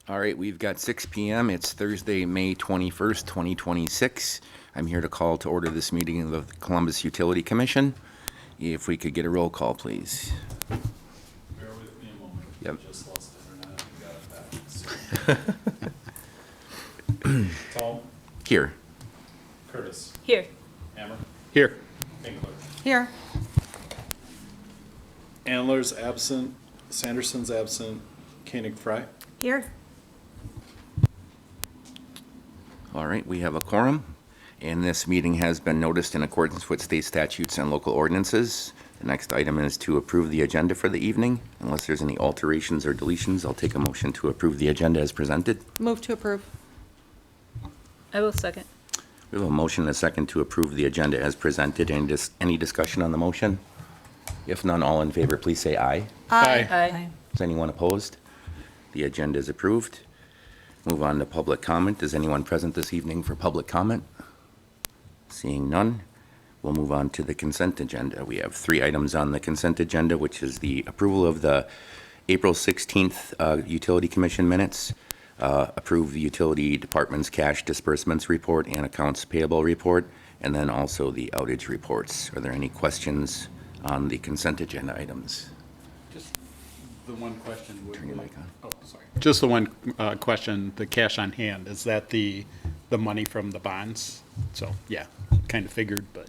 All right, we've got 6 p.m. It's Thursday, May 21st, 2026. I'm here to call to order this meeting of the Columbus Utility Commission. If we could get a roll call, please. Bear with me a moment. Yep. Just lost internet and got it back. Tom, Here. Curtis, Here. Hammer, Here. Winkler. Here. Andler's absent, Sanderson's absent, Koenig Fry. Here. All right, we have a quorum, and this meeting has been noticed in accordance with state statutes and local ordinances. The next item is to approve the agenda for the evening. Unless there's any alterations or deletions, I'll take a motion to approve the agenda as presented. Move to approve. I will second. We have a motion and a second to approve the agenda as presented. Any discussion on the motion? If none, all in favor, please say aye. Aye. Is anyone opposed? The agenda is approved. Move on to public comment. Is anyone present this evening for public comment? Seeing none, we'll move on to the consent agenda. We have 3 items on the consent agenda, which is the approval of the April 16th Utility Commission minutes, approve the utility department's cash disbursements report and accounts payable report, and then also the outage reports. Are there any questions on the consent agenda items? Just the one question. Turn your mic on. Oh, sorry. Just the one question, the cash on hand, is that the money from the bonds? So, yeah, kind of figured, but.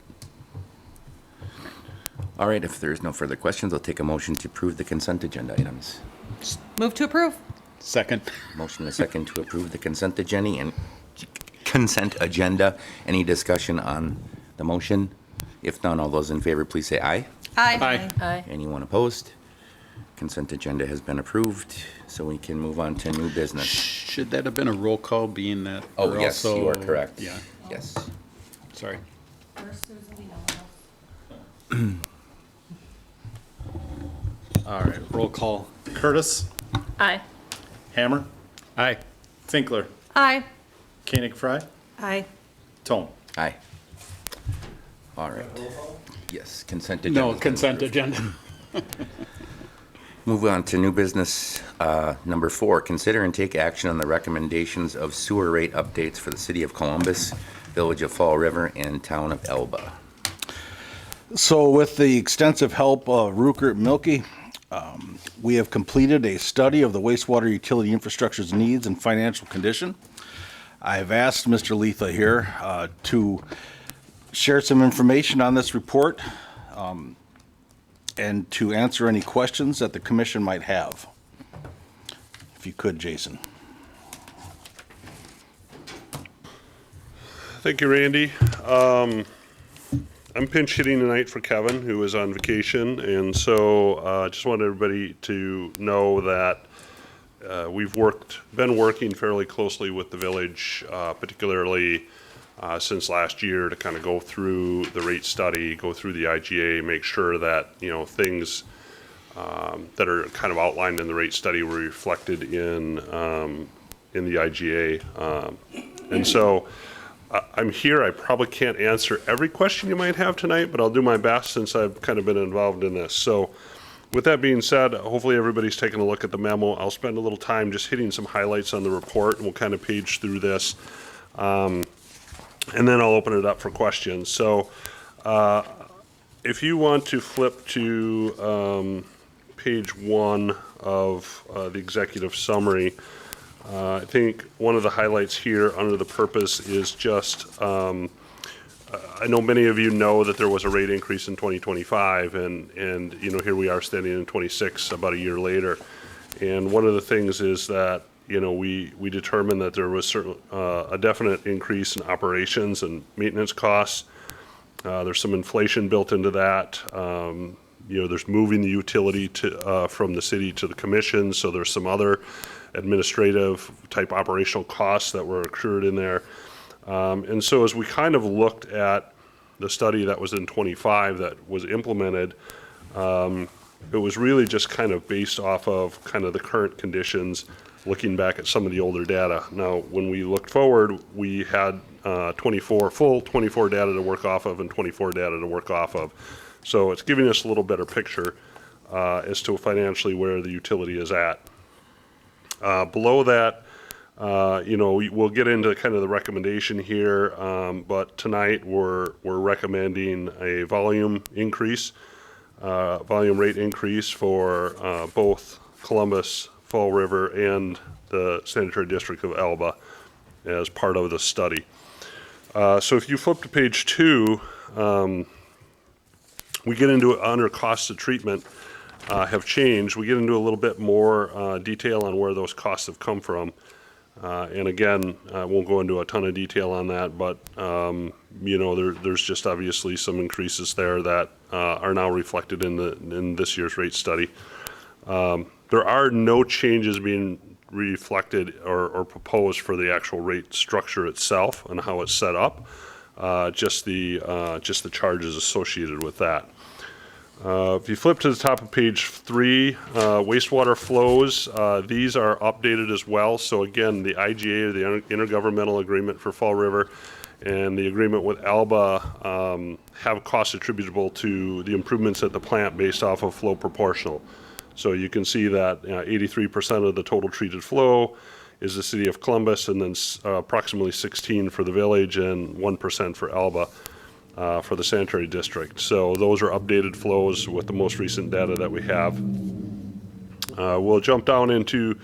All right, if there's no further questions, I'll take a motion to approve the consent agenda items. Move to approve. Second. Motion and a second to approve the consent agenda. Any discussion on the motion? If none, all those in favor, please say aye. Aye. Aye. Anyone opposed? Consent agenda has been approved, so we can move on to new business. Should that have been a roll call, being that? Oh, we're yes, also- you are correct. Yeah, Yes. sorry. All right, roll call. Curtis, Aye. Hammer, Aye. Finkler, Aye. Koenig Fry, Aye. Tom. Aye. All right. Yes, consent agenda. No, consent agenda. Move on to new business. Number 4, consider and take action on the recommendations of sewer rate updates for the city of Columbus, village of Fall River, and town of Elba. So with the extensive help of Rupert Milky, we have completed a study of the wastewater utility infrastructure's needs and financial condition. I've asked Mr. Letha here to share some information on this report and to answer any questions that the commission might have. If you could, Jason. Thank you, Randy. I'm pinch hitting tonight for Kevin, who is on vacation, and so just want everybody to know that we've been working fairly closely with the village, particularly since last year, to kind of go through the rate study, go through the IGA, make sure that things that are kind of outlined in the rate study were reflected in the IGA, and so. I'm here. I probably can't answer every question you might have tonight, but I'll do my best since I've kind of been involved in this. So with that being said, hopefully everybody's taken a look at the memo. I'll spend a little time just hitting some highlights on the report, and we'll kind of page through this. And then I'll open it up for questions. So if you want to flip to page 1 of the executive summary, I think one of the highlights here under the purpose is just, I know many of you know that there was a rate increase in 2025, and here we are standing in 26 about a year later. And one of the things is that, we determined that there was a definite increase in operations and maintenance costs. There's some inflation built into that. There's moving the utility from the city to the commission, so there's some other administrative type operational costs that were accrued in there. And so as we kind of looked at the study that was in 25 that was implemented, it was really just kind of based off of kind of the current conditions, looking back at some of the older data. Now, when we looked forward, we had full 24 data to work off of and 24 data to work off of. So it's giving us a little better picture as to financially where the utility is at. Below that, We'll get into kind of the recommendation here, but tonight we're recommending a volume rate increase for both Columbus, Fall River, and the Sanitary District of Alba as part of the study. So if you flip to page 2, we get into under costs of treatment have changed. We get into a little bit more detail on where those costs have come from. And again, I won't go into a ton of detail on that, but, there's just obviously some increases there that are now reflected in this year's rate study. There are no changes being reflected or proposed for the actual rate structure itself and how it's set up, just the charges associated with that. If you flip to the top of page 3, wastewater flows, these are updated as well. So again, the IGA, or the Intergovernmental Agreement for Fall River, and the agreement with Alba have costs attributable to the improvements at the plant based off of flow proportional. So you can see that 83% of the total treated flow is the city of Columbus, and then approximately 16% for the village and 1% for Alba. For the sanitary district. So those are updated flows with the most recent data that we have. We'll jump down into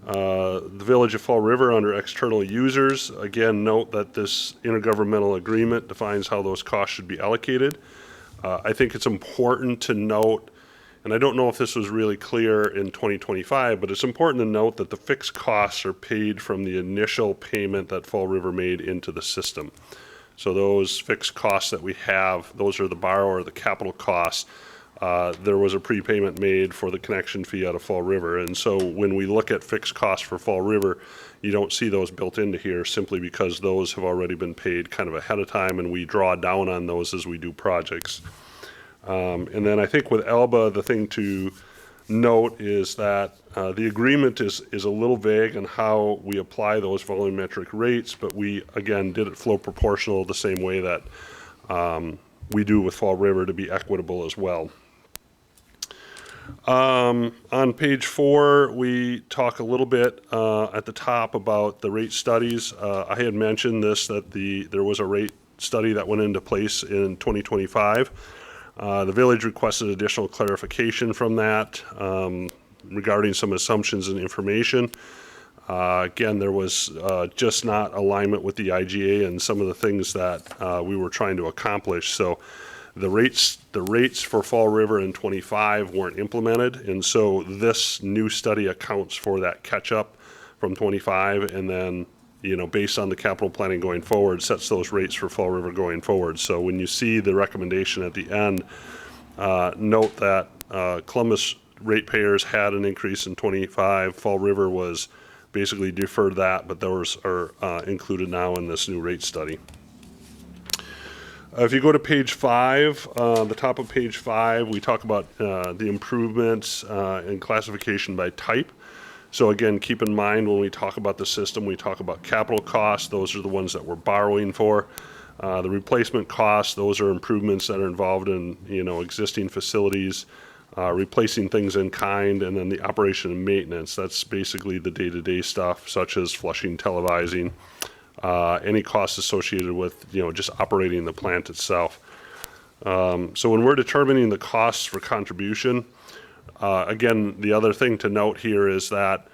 the Village of Fall River under external users. Again, note that this intergovernmental agreement defines how those costs should be allocated. I think it's important to note, and I don't know if this was really clear in 2025, but it's important to note that the fixed costs are paid from the initial payment that Fall River made into the system. So those fixed costs that we have, those are the borrower, the capital costs. There was a prepayment made for the connection fee out of Fall River. And so when we look at fixed costs for Fall River, you don't see those built into here simply because those have already been paid kind of ahead of time, and we draw down on those as we do projects. And then I think with Alba, the thing to note is that the agreement is a little vague on how we apply those volumetric rates, but we, again, did it flow proportional the same way that we do with Fall River to be equitable as well. On page 4, we talk a little bit at the top about the rate studies. I had mentioned this, that there was a rate study that went into place in 2025. The village requested additional clarification from that regarding some assumptions and information. Again, there was just not alignment with the IGA and some of the things that we were trying to accomplish. So the rates for Fall River in 25 weren't implemented, and so this new study accounts for that catch up from 25, and then based on the capital planning going forward, sets those rates for Fall River going forward. So when you see the recommendation at the end, note that Columbus ratepayers had an increase in 25. Fall River was basically deferred that, but those are included now in this new rate study. If you go to page 5, the top of page 5, we talk about the improvements in classification by type. So again, keep in mind when we talk about the system, we talk about capital costs. Those are the ones that we're borrowing for. The replacement costs, those are improvements that are involved in existing facilities, replacing things in kind, and then the operation and maintenance. That's basically the day-to-day stuff, such as flushing, televising, any costs associated with just operating the plant itself. So when we're determining the costs for contribution, again, the other thing to note here is that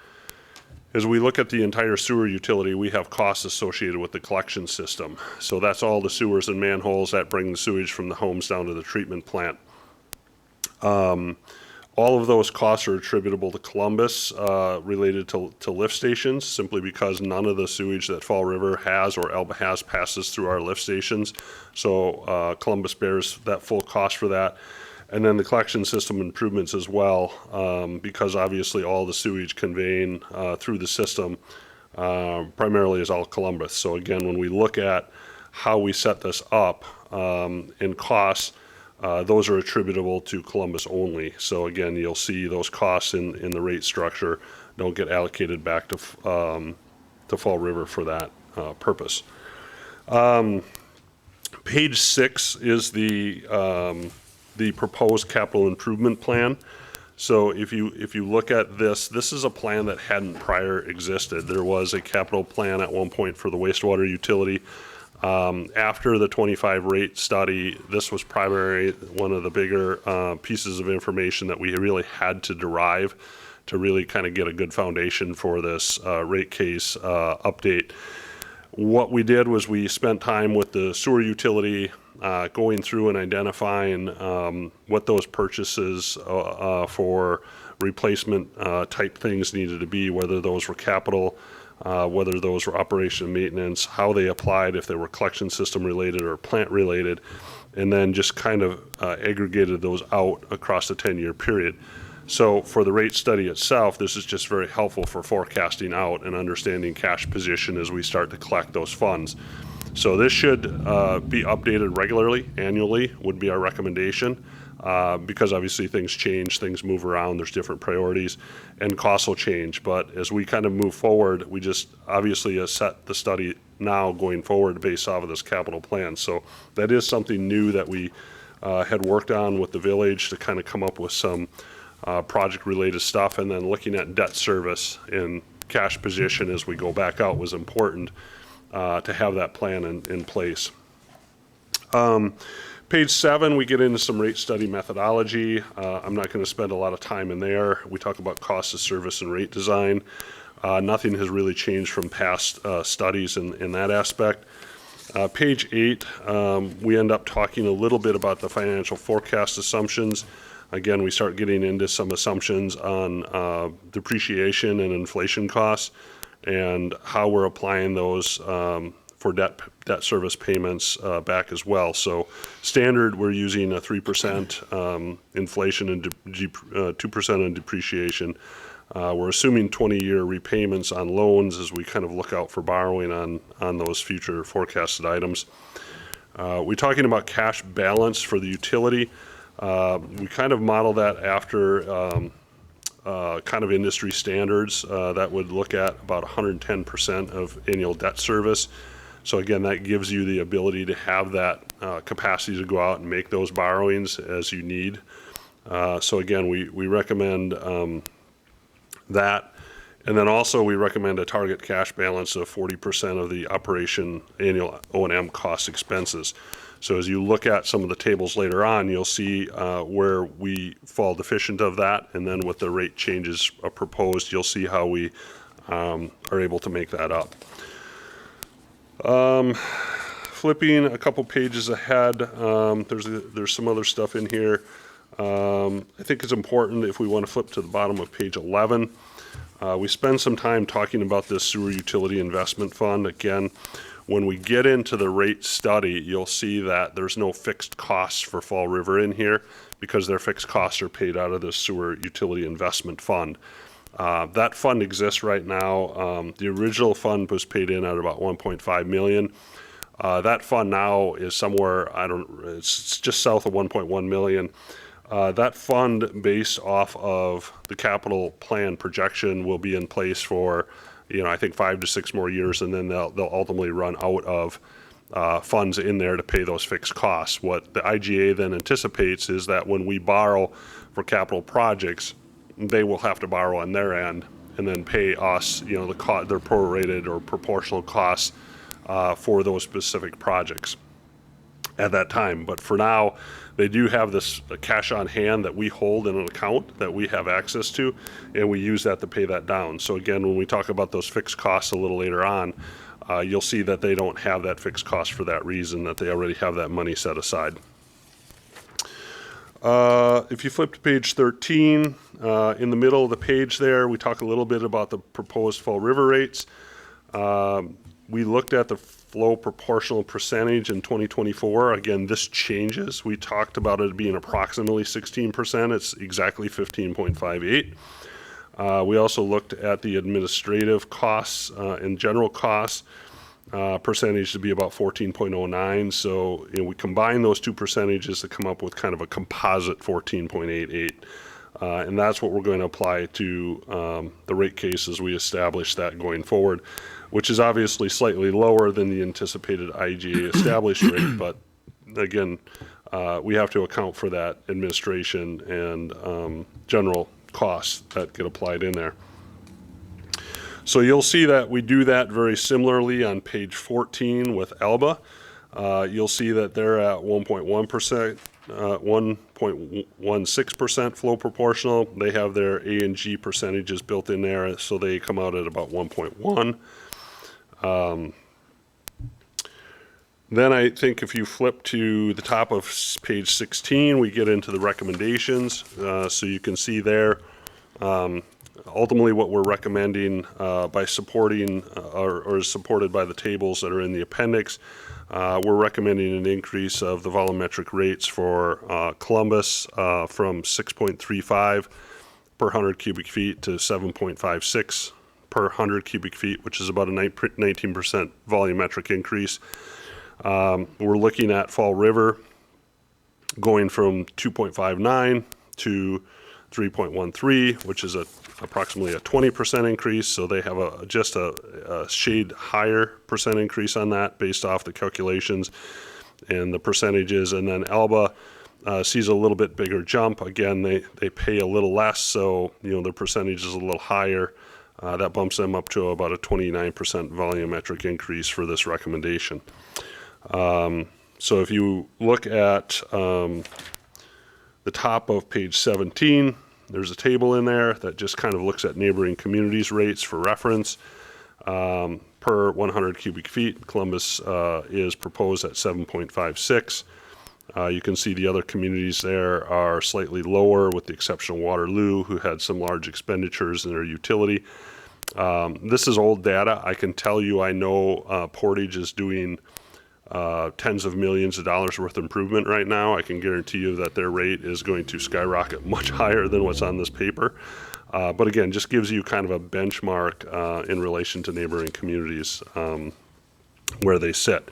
as we look at the entire sewer utility, we have costs associated with the collection system. So that's all the sewers and manholes that bring the sewage from the homes down to the treatment plant. All of those costs are attributable to Columbus related to lift stations, simply because none of the sewage that Fall River has or Alba has passes through our lift stations. So Columbus bears that full cost for that. And then the collection system improvements as well, because obviously all the sewage conveying through the system primarily is all Columbus. So again, when we look at how we set this up in costs, those are attributable to Columbus only. So again, you'll see those costs in the rate structure don't get allocated back to Fall River for that purpose. Page 6 is the proposed capital improvement plan. So if you look at this, this is a plan that hadn't prior existed. There was a capital plan at one point for the wastewater utility. After the 25 rate study, this was primary, one of the bigger pieces of information that we really had to derive to really kind of get a good foundation for this rate case update. What we did was we spent time with the sewer utility going through and identifying what those purchases for replacement type things needed to be, whether those were capital, whether those were operation and maintenance, how they applied, if they were collection system related or plant related, and then just kind of aggregated those out across a 10-year period. So for the rate study itself, this is just very helpful for forecasting out and understanding cash position as we start to collect those funds. So this should be updated regularly, annually would be our recommendation, because obviously things change, things move around, there's different priorities, and costs will change. But as we kind of move forward, we just obviously set the study now going forward based off of this capital plan. So that is something new that we had worked on with the village to kind of come up with some project-related stuff, and then looking at debt service and cash position as we go back out was important to have that plan in place. Page 7, we get into some rate study methodology. I'm not going to spend a lot of time in there. We talk about cost of service and rate design. Nothing has really changed from past studies in that aspect. Page 8, we end up talking a little bit about the financial forecast assumptions. Again, we start getting into some assumptions on depreciation and inflation costs and how we're applying those for debt service payments back as well. So standard, we're using a 3% inflation and 2% in depreciation. We're assuming 20-year repayments on loans as we kind of look out for borrowing on those future forecasted items. We're talking about cash balance for the utility. We kind of model that after kind of industry standards that would look at about 110% of annual debt service. So again, that gives you the ability to have that capacity to go out and make those borrowings as you need. So again, we recommend that. And then also we recommend a target cash balance of 40% of the operation annual O&M cost expenses. So as you look at some of the tables later on, you'll see where we fall deficient of that, and then with the rate changes proposed, you'll see how we are able to make that up. Flipping a couple pages ahead, there's some other stuff in here. I think it's important if we want to flip to the bottom of page 11. We spend some time talking about this sewer utility investment fund. Again, when we get into the rate study, you'll see that there's no fixed costs for Fall River in here because their fixed costs are paid out of the sewer utility investment fund. That fund exists right now. The original fund was paid in at about $1.5 million. That fund now is somewhere, it's just south of $1.1 million. That fund, based off of the capital plan projection, will be in place for, I think 5 to 6 more years, and then they'll ultimately run out of funds in there to pay those fixed costs. What the IGA then anticipates is that when we borrow for capital projects, they will have to borrow on their end and then pay us, their prorated or proportional costs for those specific projects at that time. But for now, they do have this cash on hand that we hold in an account that we have access to, and we use that to pay that down. So again, when we talk about those fixed costs a little later on, you'll see that they don't have that fixed cost for that reason, that they already have that money set aside. If you flip to page 13, in the middle of the page there, we talk a little bit about the proposed Fall River rates. We looked at the flow proportional percentage in 2024. Again, this changes. We talked about it being approximately 16%. It's exactly 15.58. We also looked at the administrative costs and general costs percentage to be about 14.09. So we combine those two percentages to come up with kind of a composite 14.88. And that's what we're going to apply to the rate case as we establish that going forward, which is obviously slightly lower than the anticipated IGA established rate. But again, we have to account for that administration and general costs that get applied in there. So you'll see that we do that very similarly on page 14 with Alba. You'll see that they're at 1.1%, 1.16% flow proportional. They have their A and G percentages built in there, so they come out at about 1.1. Then I think if you flip to the top of page 16, we get into the recommendations. So you can see there, ultimately what we're recommending by supporting or is supported by the tables that are in the appendix. We're recommending an increase of the volumetric rates for Columbus from 6.35 per 100 cubic feet to 7.56 per 100 cubic feet, which is about a 19% volumetric increase. We're looking at Fall River going from 2.59 to 3.13, which is approximately a 20% increase. So they have just a shade higher percent increase on that based off the calculations and the percentages. And then Alba sees a little bit bigger jump. Again, they pay a little less, so their percentage is a little higher. That bumps them up to about a 29% volumetric increase for this recommendation. So if you look at the top of page 17, there's a table in there that just kind of looks at neighboring communities' rates for reference. Per 100 cubic feet, Columbus is proposed at 7.56. You can see the other communities there are slightly lower, with the exception of Waterloo, who had some large expenditures in their utility. This is old data. I can tell you I know Portage is doing tens of millions of dollars worth of improvement right now. I can guarantee you that their rate is going to skyrocket much higher than what's on this paper. But again, just gives you kind of a benchmark in relation to neighboring communities where they sit.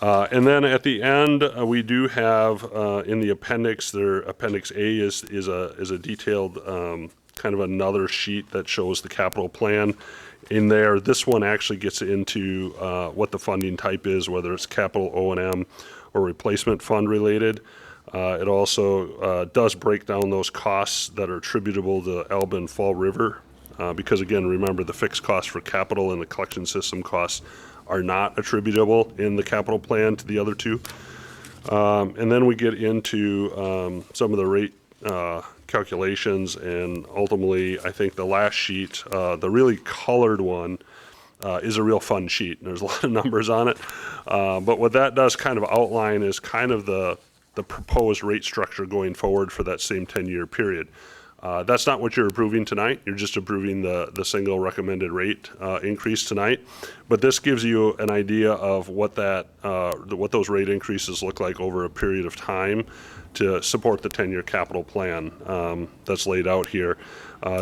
And then at the end, we do have in the appendix, their Appendix A is a detailed kind of another sheet that shows the capital plan. In there, this one actually gets into what the funding type is, whether it's capital O&M or replacement fund related. It also does break down those costs that are attributable to Alba and Fall River, because again, remember the fixed costs for capital and the collection system costs are not attributable in the capital plan to the other two. And then we get into some of the rate calculations, and ultimately I think the last sheet, the really colored one, is a real fun sheet. There's a lot of numbers on it, but what that does kind of outline is kind of the proposed rate structure going forward for that same 10-year period. That's not what you're approving tonight. You're just approving the single recommended rate increase tonight. But this gives you an idea of what those rate increases look like over a period of time to support the 10-year capital plan that's laid out here.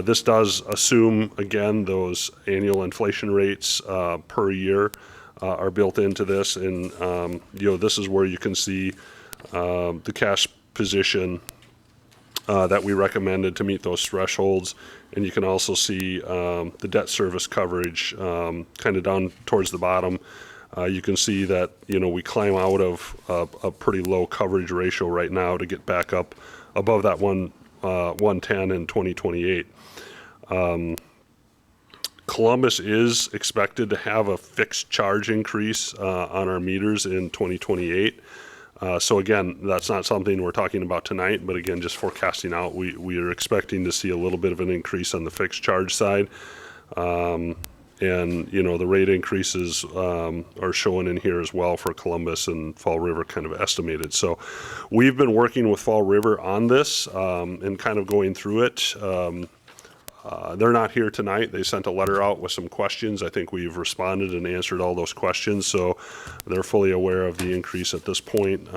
This does assume, again, those annual inflation rates per year are built into this, and this is where you can see the cash position that we recommended to meet those thresholds, and you can also see the debt service coverage kind of down towards the bottom. You can see that we climb out of a pretty low coverage ratio right now to get back up above that 110 in 2028. Columbus is expected to have a fixed charge increase on our meters in 2028. So again, that's not something we're talking about tonight, but again, just forecasting out, we are expecting to see a little bit of an increase on the fixed charge side. And the rate increases are shown in here as well for Columbus and Fall River kind of estimated. So we've been working with Fall River on this and kind of going through it. They're not here tonight. They sent a letter out with some questions. I think we've responded and answered all those questions. So they're fully aware of the increase at this point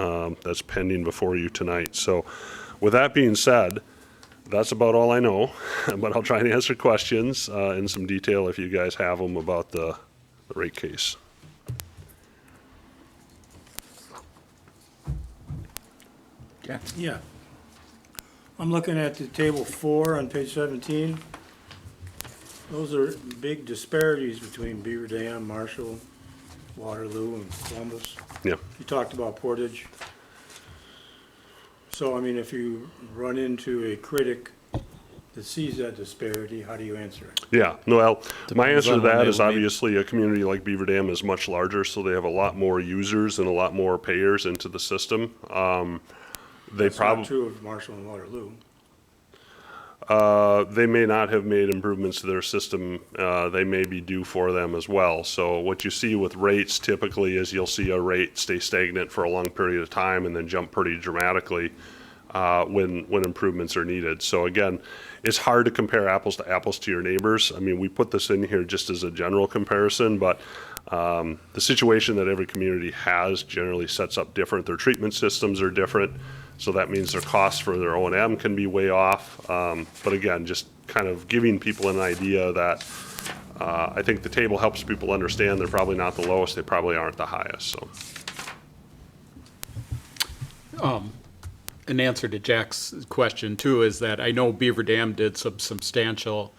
that's pending before you tonight. So with that being said, that's about all I know, but I'll try and answer questions in some detail if you guys have them about the rate case. Yeah. Yeah. I'm looking at the table 4 on page 17. Those are big disparities between Beaver Dam, Marshall, Waterloo, and Columbus. Yeah. You talked about Portage. So, I mean, if you run into a critic that sees that disparity, how do you answer it? Yeah, well, my Depends answer to on when that they is meet. obviously a community like Beaver Dam is much larger, so they have a lot more users and a lot more payers into the system. They That's not probably, true of Marshall and Waterloo. they may not have made improvements to their system. They may be due for them as well. So what you see with rates typically is you'll see a rate stay stagnant for a long period of time and then jump pretty dramatically when improvements are needed. So again, it's hard to compare apples to your neighbors. I mean, we put this in here just as a general comparison, but the situation that every community has generally sets up different. Their treatment systems are different, so that means their costs for their O&M can be way off. But again, just kind of giving people an idea that I think the table helps people understand they're probably not the lowest, they probably aren't the highest, so. An answer to Jack's question too is that I know Beaver Dam did some substantial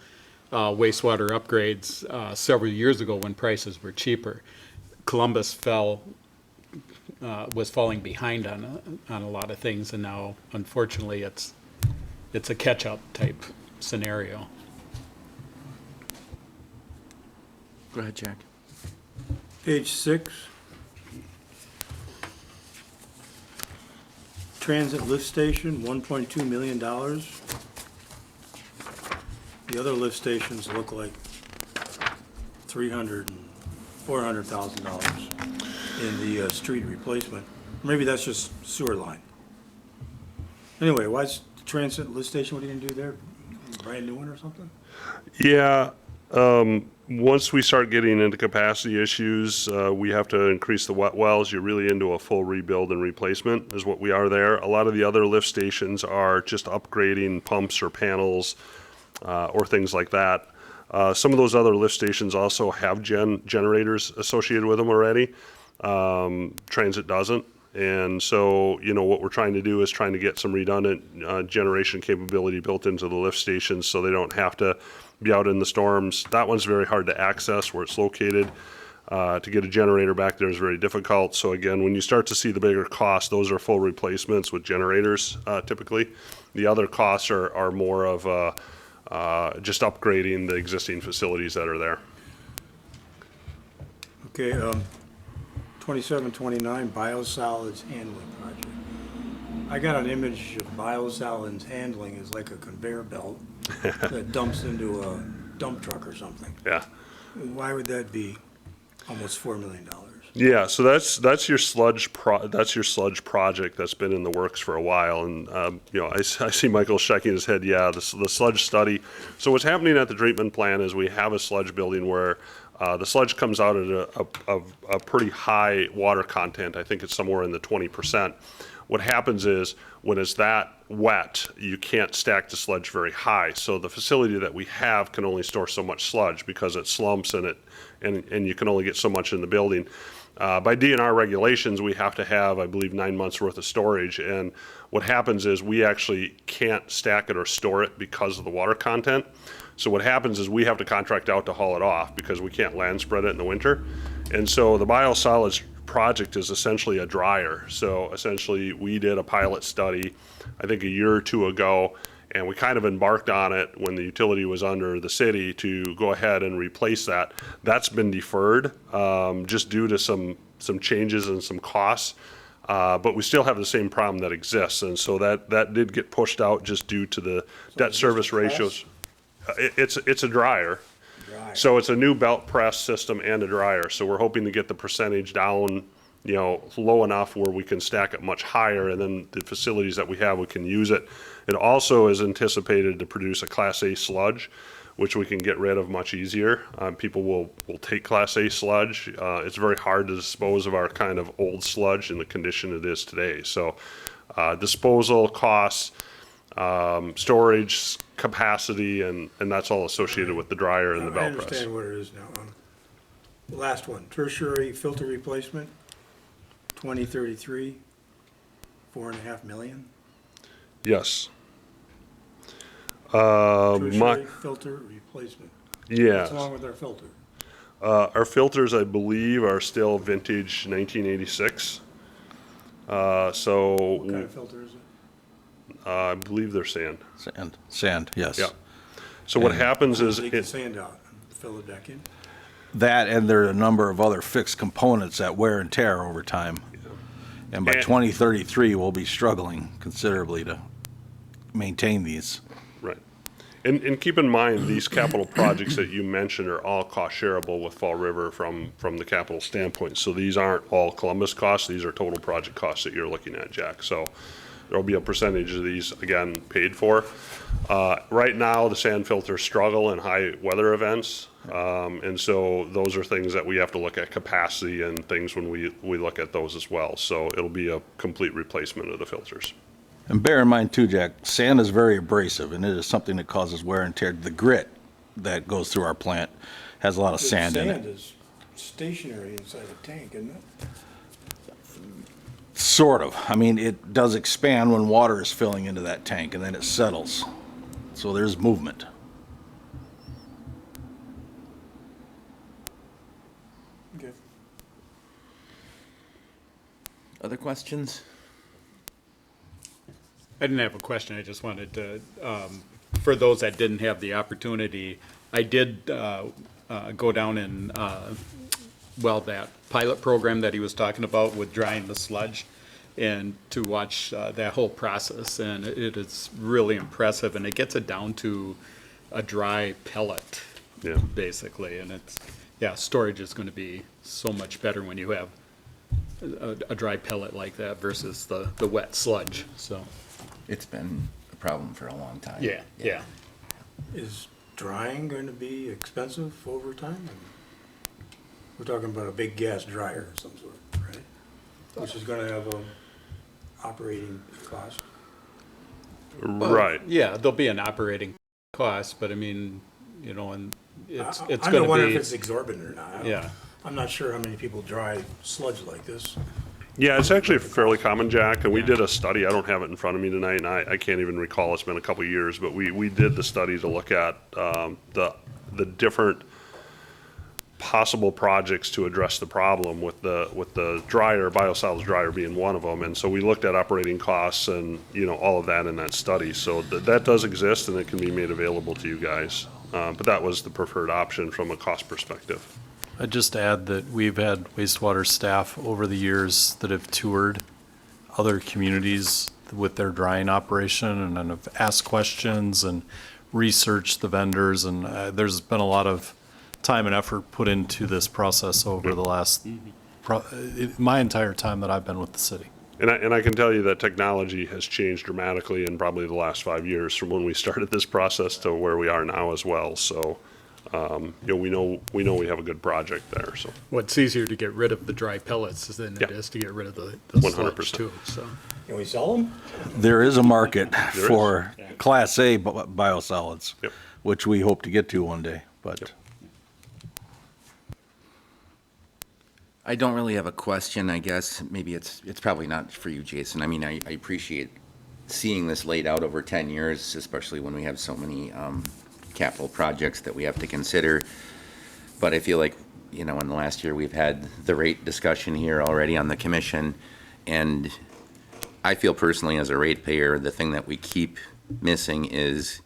wastewater upgrades several years ago when prices were cheaper. Columbus was falling behind on a lot of things, and now unfortunately it's a catch-up type scenario. Go ahead, Jack. Page 6. Transit lift station, $1.2 million. The other lift stations look like $300,000 and $400,000 in the street replacement. Maybe that's just sewer line. Anyway, why's the transit lift station, what are you gonna do there? Brand new one or something? Yeah, once we start getting into capacity issues, we have to increase the wet wells. You're really into a full rebuild and replacement is what we are there. A lot of the other lift stations are just upgrading pumps or panels or things like that. Some of those other lift stations also have generators associated with them already. Transit doesn't. And so, you know, what we're trying to do is trying to get some redundant generation capability built into the lift stations so they don't have to be out in the storms. That one's very hard to access where it's located. To get a generator back there is very difficult. So again, when you start to see the bigger costs, those are full replacements with generators typically. The other costs are more of just upgrading the existing facilities that are there. Okay, 2729 biosolids handling project. I got an image of biosolids handling as like a conveyor belt that dumps into a dump truck or something. Yeah. Why would that be almost $4 million? Yeah, so that's your sludge project that's been in the works for a while, and you know I see Michael shaking his head. Yeah, the sludge study. So what's happening at the treatment plant is we have a sludge building where the sludge comes out at a pretty high water content. I think it's somewhere in the 20%. What happens is when it's that wet, you can't stack the sludge very high. So the facility that we have can only store so much sludge because it slumps and you can only get so much in the building. By DNR regulations, we have to have, I believe, 9 months worth of storage. And what happens is we actually can't stack it or store it because of the water content. So what happens is we have to contract out to haul it off because we can't land spread it in the winter. And so the biosolids project is essentially a dryer. So essentially we did a pilot study, I think a year or two ago, and we kind of embarked on it when the utility was under the city to go ahead and replace that. That's been deferred just due to some changes and some costs. But we still have the same problem that exists. And so that did get pushed out just due to the debt service ratios. It's a dryer. So it's a new belt press system and a dryer. So we're hoping to get the percentage down, you know, low enough where we can stack it much higher, and then the facilities that we have, we can use it. It also is anticipated to produce a Class A sludge, which we can get rid of much easier. People will take Class A sludge. It's very hard to dispose of our kind of old sludge in the condition it is today. So disposal costs, storage capacity, and that's all associated with the dryer and the I belt press. understand what it is now. The last one, tertiary filter replacement, 2033, $4.5 million. Yes. Tertiary filter replacement. Yeah. What's wrong with our filter? Our filters, I believe, are still vintage 1986. What kind of filter is it? I believe they're sand. Sand, yes. Yeah. So what happens is, Take the sand out and fill it back in. That, and there are a number of other fixed components that wear and tear over time. And by And- 2033, we'll be struggling considerably to maintain these. right. And keep in mind, these capital projects that you mentioned are all cost shareable with Fall River from the capital standpoint. So these aren't all Columbus costs, these are total project costs that you're looking at, Jack. So there'll be a percentage of these, again, paid for. Right now, the sand filters struggle in high weather events. And so those are things that we have to look at capacity and things when we look at those as well. So it'll be a complete replacement of the filters. And bear in mind too, Jack, sand is very abrasive, and it is something that causes wear and tear. The grit that goes through our plant has a lot of sand in Sand it. is stationary inside a tank, isn't it? Sort of. I mean, it does expand when water is filling into that tank, and then it settles. So there's movement. Okay. Other questions? I didn't have a question, I just wanted to, for those that didn't have the opportunity, I did go down and, well, that pilot program that he was talking about with drying the sludge, and to watch that whole process, and it is really impressive, and it gets it down to a dry pellet, Yeah. basically, and it's, yeah, storage is gonna be so much better when you have a dry pellet like that versus the wet sludge, so. It's been a problem for a long time. Yeah. Is drying going to be expensive over time? We're talking about a big gas dryer of some sort, right? Which is gonna have a operating cost. Right. Yeah, there'll be an operating cost, but I mean, you know, and it's I'm gonna wondering be, if it's exorbitant or not. I don't- yeah. I'm not sure how many people dry sludge like this. Yeah, it's actually fairly common, Jack, and we did a study, I don't have it in front of me tonight, and I can't even recall, it's been a couple of years, but we did the study to look at the different possible projects to address the problem with the dryer, biosolids dryer being one of them, and so we looked at operating costs and, you know, all of that in that study, so that does exist and it can be made available to you guys, but that was the preferred option from a cost perspective. I'd just add that we've had wastewater staff over the years that have toured other communities with their drying operation and have asked questions and researched the vendors. And there's been a lot of time and effort put into this process over the last, my entire time that I've been with the city. And I can tell you that technology has changed dramatically in probably the last 5 years from when we started this process to where we are now as well. So, you know, we know we have a good project there, so. Well, it's easier to get rid of the dry pellets than it Yeah. is to get rid of the 100%. sludge too, so. Can we sell them? There is a market is. for Class A biosolids, Yep. which we hope to get to one day, but. Yep. I don't really have a question, I guess. Maybe it's probably not for you, Jason. I mean, I appreciate seeing this laid out over 10 years, especially when we have so many capital projects that we have to consider. But I feel like, you know, in the last year, we've had the rate discussion here already on the commission. And I feel personally, as a ratepayer, the thing that we keep missing is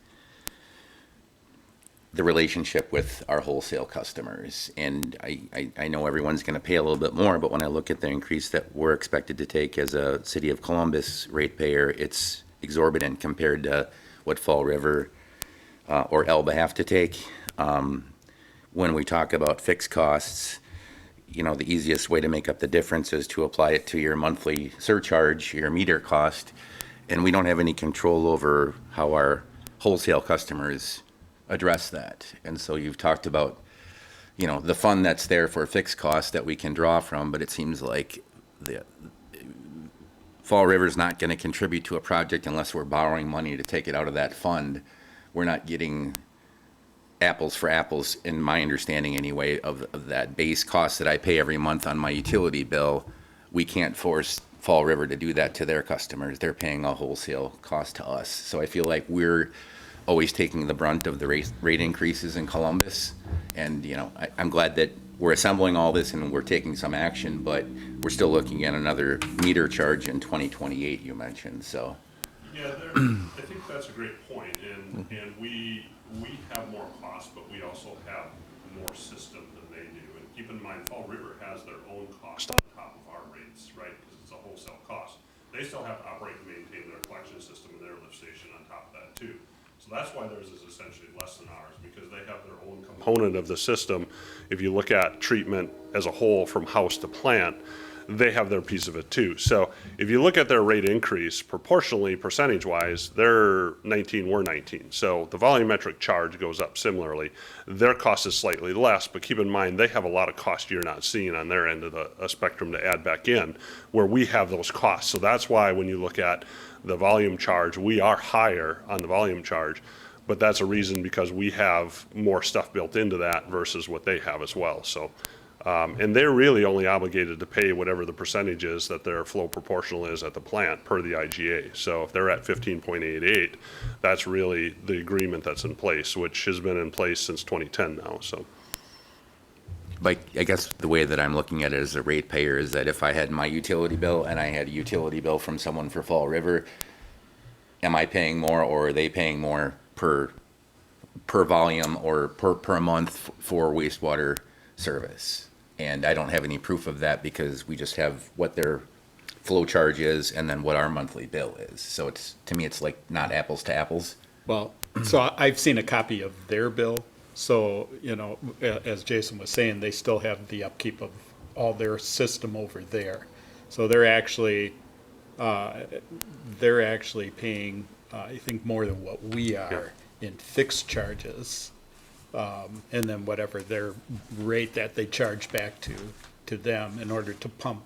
the relationship with our wholesale customers. And I know everyone's going to pay a little bit more, but when I look at the increase that we're expected to take as a City of Columbus ratepayer, it's exorbitant compared to what Fall River or Elba have to take. When we talk about fixed costs, you know, the easiest way to make up the difference is to apply it to your monthly surcharge, your meter cost, and we don't have any control over how our wholesale customers address that. And so you've talked about, you know, the fund that's there for fixed costs that we can draw from, but it seems like the Fall River's not going to contribute to a project unless we're borrowing money to take it out of that fund. We're not getting apples for apples, in my understanding anyway, of that base cost that I pay every month on my utility bill. We can't force Fall River to do that to their customers. They're paying a wholesale cost to us. So I feel like we're always taking the brunt of the rate increases in Columbus. And, you know, I'm glad that we're assembling all this and we're taking some action, but we're still looking at another meter charge in 2028, you mentioned, so. Yeah, I think that's a great point, and we have more cost, but we also have more system than they do. And keep in mind, Fall River has their own cost on top of our rates, right, because it's a wholesale cost. They still have to operate and maintain their collection system and their lift station on top of that too. So that's why theirs is essentially less than ours, because they have their own component of the system. If you look at treatment as a whole from house to plant, they have their piece of it too. So if you look at their rate increase proportionally, percentage-wise, they're 19, we're 19. So the volumetric charge goes up similarly. Their cost is slightly less, but keep in mind, they have a lot of cost you're not seeing on their end of the spectrum to add back in, where we have those costs. So that's why when you look at the volume charge, we are higher on the volume charge, but that's a reason because we have more stuff built into that versus what they have as well. So. And they're really only obligated to pay whatever the percentage is that their flow proportional is at the plant per the IGA. So if they're at 15.88, that's really the agreement that's in place, which has been in place since 2010 now, so. But I guess the way that I'm looking at it as a ratepayer is that if I had my utility bill and I had a utility bill from someone for Fall River, am I paying more or are they paying more per volume or per month for wastewater service? And I don't have any proof of that because we just have what their flow charge is and then what our monthly bill is. So it's, to me, it's like not apples to apples. Well, so I've seen a copy of their bill. So, you know, as Jason was saying, they still have the upkeep of all their system over there. So they're actually paying, I think, more than what we are in fixed charges. And then whatever their rate that they charge back to them in order to pump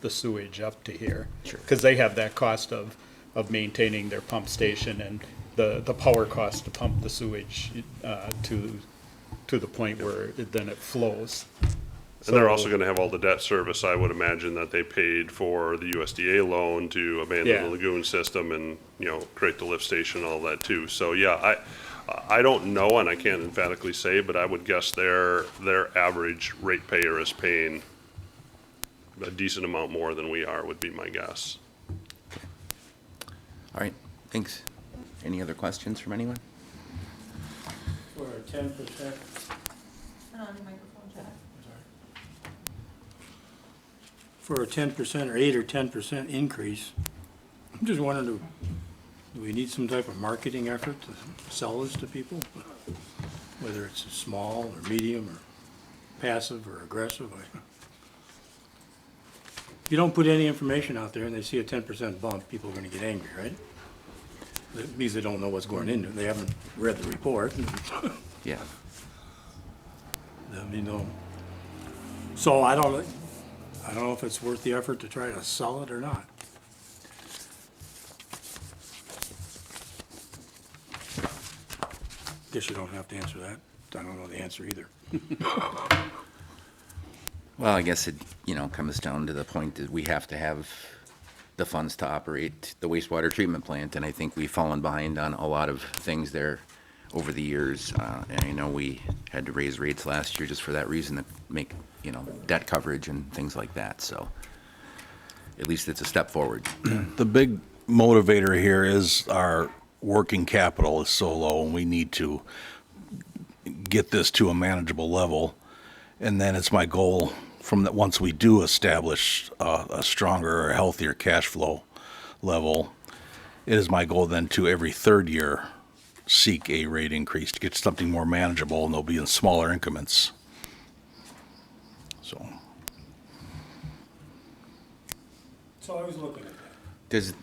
the sewage up to here. Sure. Because they have that cost of maintaining their pump station and the power cost to pump the sewage to the point where then it flows. And they're also gonna have all the debt service, I would imagine, that they paid for the USDA loan to abandon Yeah. the lagoon system and, you know, create the lift station, all that too. So, yeah, I don't know, and I can't emphatically say, but I would guess their average ratepayer is paying a decent amount more than we are, would be my guess. All right, thanks. Any other questions from anyone? For a 10%. For a 10% or 8 or 10% increase, I'm just wondering, do we need some type of marketing effort to sell this to people? Whether it's small or medium or passive or aggressive. If you don't put any information out there and they see a 10% bump, people are gonna get angry, right? That means they don't know what's going into it. They haven't read the report. Yeah. I mean, so I don't know if it's worth the effort to try to sell it or not. Guess you don't have to answer that. I don't know the answer either. Well, I guess it, comes down to the point that we have to have the funds to operate the wastewater treatment plant, and I think we've fallen behind on a lot of things there over the years. And I know we had to raise rates last year just for that reason, to make, debt coverage and things like that, so at least it's a step forward. The big motivator here is our working capital is so low, and we need to get this to a manageable level. And then it's my goal from that, once we do establish a stronger or healthier cash flow level, it is my goal then to every third year seek a rate increase to get something more manageable, and they'll be in smaller increments. So. So I was looking at that.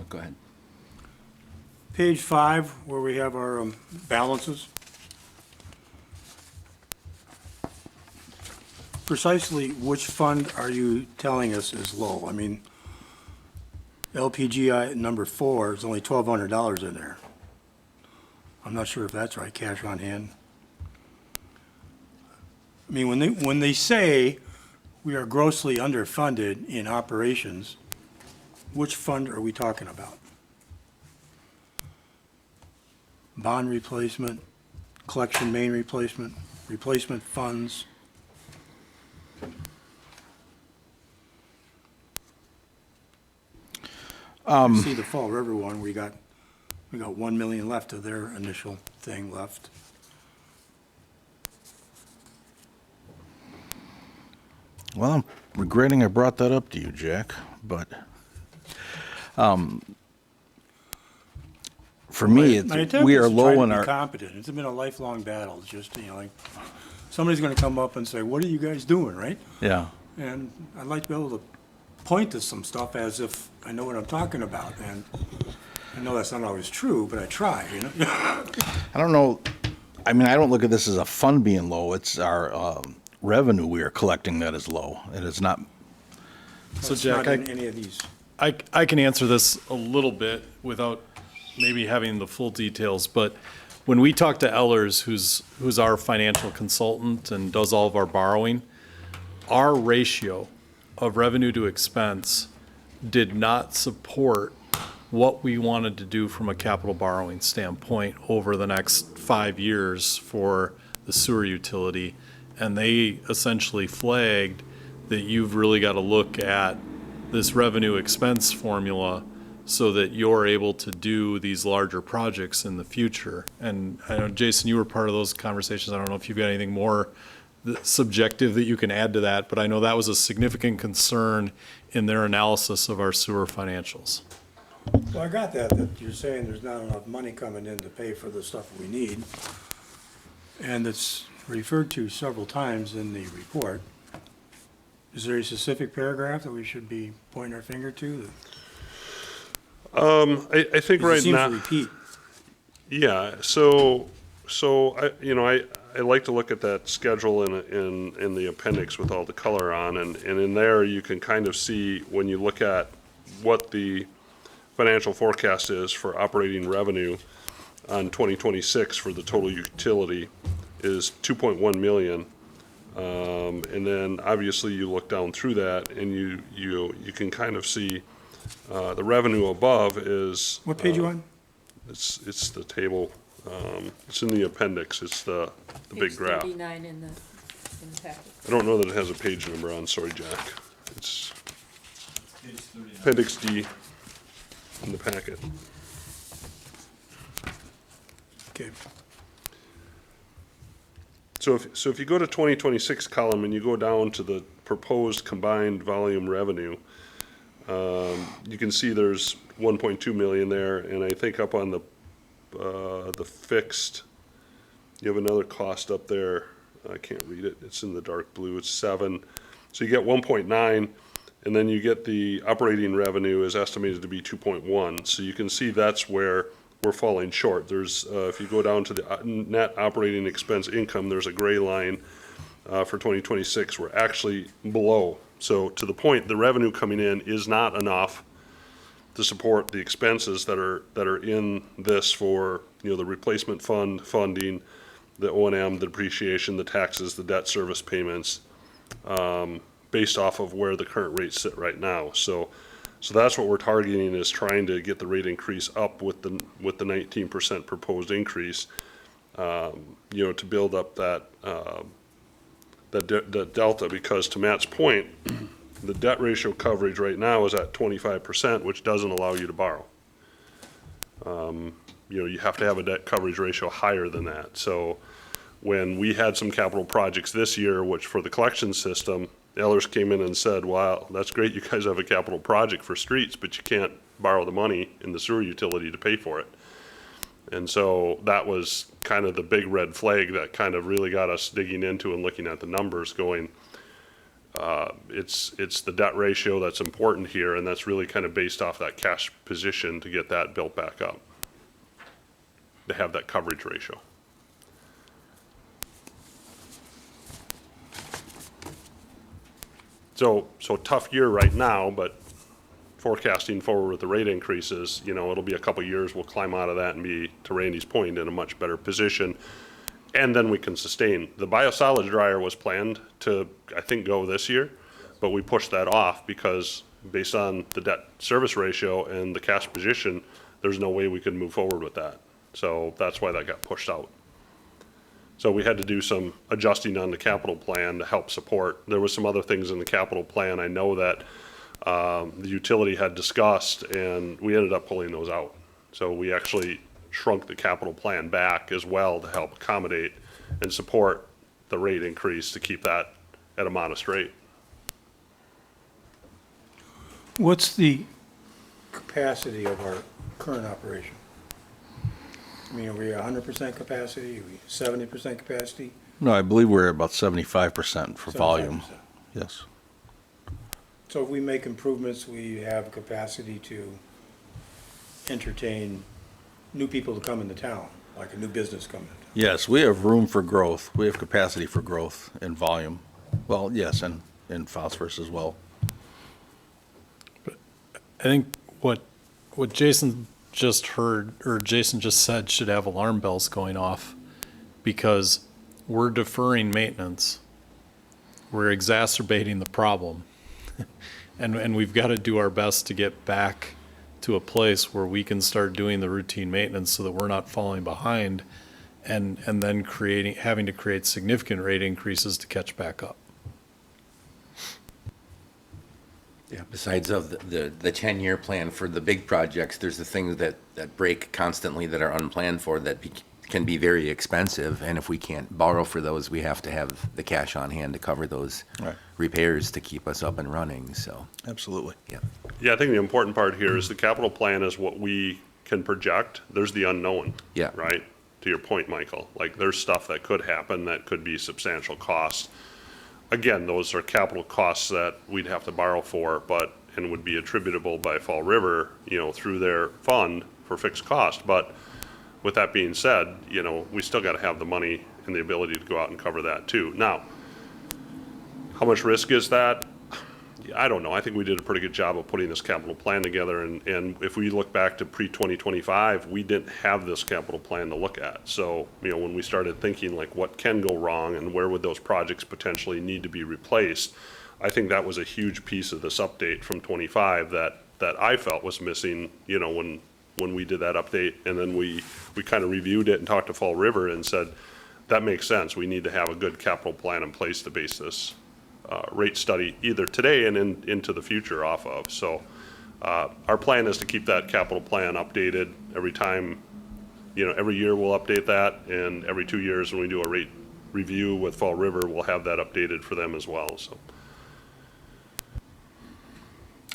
Go ahead. Page 5, where we have our balances. Precisely which fund are you telling us is low? I mean, LPGI number 4 is only $1,200 in there. I'm not sure if that's right, cash on hand. I mean, when they say we are grossly underfunded in operations, which fund are we talking about? Bond replacement, collection main replacement, replacement funds? See the Fall River one, we got 1 million left of their initial thing left. Well, I'm regretting I brought that up to you, Jack, but for me, My it's, attempt we is are to try low to in be our, competent. It's been a lifelong battle. It's just, like, somebody's gonna come up and say, what are you guys doing, right? yeah. And I'd like to be able to point to some stuff as if I know what I'm talking about. And I know that's not always true, but I try, I don't know, I mean, I don't look at this as a fund being low. It's our revenue we are collecting that is low. It is not, So It's Jack, not in any of these. I can answer this a little bit without maybe having the full details, but when we talk to Ellers, who's our financial consultant and does all of our borrowing, our ratio of revenue to expense did not support what we wanted to do from a capital borrowing standpoint over the next 5 years for the sewer utility. And they essentially flagged that you've really got to look at this revenue expense formula so that you're able to do these larger projects in the future. And I know, Jason, you were part of those conversations. I don't know if you've got anything more subjective that you can add to that, but I know that was a significant concern in their analysis of our sewer financials. Well, I got that you're saying there's not enough money coming in to pay for the stuff we need. And it's referred to several times in the report. Is there a specific paragraph that we should be pointing our finger to? I think It right seems now. to repeat. Yeah, so I like to look at that schedule in the appendix with all the color on, and in there you can kind of see when you look at what the financial forecast is for operating revenue on 2026 for the total utility is 2.1 million. And then obviously you look down through that and you can kind of see the revenue above is. What page you on? It's the table, it's in the appendix, it's the big graph. Page 39 in the packet. I don't know that it has a page number on, sorry, Jack. It's appendix D in the packet. Okay. So if you go to 2026 column and you go down to the proposed combined volume revenue, you can see there's 1.2 million there, and I think up on the fixed, you have another cost up there. I can't read it. It's in the dark blue. It's 7. So you get 1.9, and then you get the operating revenue is estimated to be 2.1. So you can see that's where we're falling short. There's if you go down to the net operating expense income, there's a gray line for 2026. We're actually below. So to the point, the revenue coming in is not enough to support the expenses that are in this for, the replacement fund funding, the O&M, the depreciation, the taxes, the debt service payments, based off of where the current rates sit right now. So that's what we're targeting, is trying to get the rate increase up with the 19% proposed increase, to build up that delta, because to Matt's point, the debt ratio coverage right now is at 25%, which doesn't allow you to borrow. You have to have a debt coverage ratio higher than that. So when we had some capital projects this year, which for the collection system, Ellers came in and said, wow, that's great, you guys have a capital project for streets, but you can't borrow the money in the sewer utility to pay for it. And so that was kind of the big red flag that kind of really got us digging into and looking at the numbers going, it's the debt ratio that's important here, and that's really kind of based off that cash position to get that built back up, to have that coverage ratio. So tough year right now, but forecasting forward with the rate increases, it'll be a couple years, we'll climb out of that and be, to Randy's point, in a much better position. And then we can sustain. The biosolids dryer was planned to, I think, go this year, but we pushed that off because based on the debt service ratio and the cash position, there's no way we could move forward with that. So that's why that got pushed out. So we had to do some adjusting on the capital plan to help support. There was some other things in the capital plan. I know that the utility had discussed, and we ended up pulling those out. So we actually shrunk the capital plan back as well to help accommodate and support the rate increase to keep that at a modest rate. What's the capacity of our current operation? I mean, are we 100% capacity, are we 70% capacity? No, I believe we're about 75% for volume. 75%. Yes. So if we make improvements, we have capacity to entertain new people to come into town, like a new business coming into town. Yes, we have room for growth. We have capacity for growth in volume. Well, yes, and in phosphorus as well. I think what Jason just heard, or Jason just said, should have alarm bells going off, because we're deferring maintenance. We're exacerbating the problem. And we've got to do our best to get back to a place where we can start doing the routine maintenance so that we're not falling behind and then having to create significant rate increases to catch back up. Yeah, besides of the 10-year plan for the big projects, there's the things that break constantly that are unplanned for that can be very expensive. And if we can't borrow for those, we have to have the cash on hand to cover those Right. repairs to keep us up and running, so, Absolutely. yeah. Yeah, I think the important part here is the capital plan is what we can project. There's the unknown. Yeah. Right? To your point, Michael, like there's stuff that could happen that could be substantial costs. Again, those are capital costs that we'd have to borrow for, and would be attributable by Fall River, through their fund for fixed cost. But with that being said, we still got to have the money and the ability to go out and cover that too. Now, how much risk is that? I don't know. I think we did a pretty good job of putting this capital plan together. And if we look back to pre-2025, we didn't have this capital plan to look at. So, when we started thinking like what can go wrong and where would those projects potentially need to be replaced, I think that was a huge piece of this update from 25 that I felt was missing, when we did that update. And then we kind of reviewed it and talked to Fall River and said, that makes sense. We need to have a good capital plan in place to base this rate study either today and into the future off of. So our plan is to keep that capital plan updated every time, every year we'll update that, and every 2 years when we do a rate review with Fall River, we'll have that updated for them as well, so.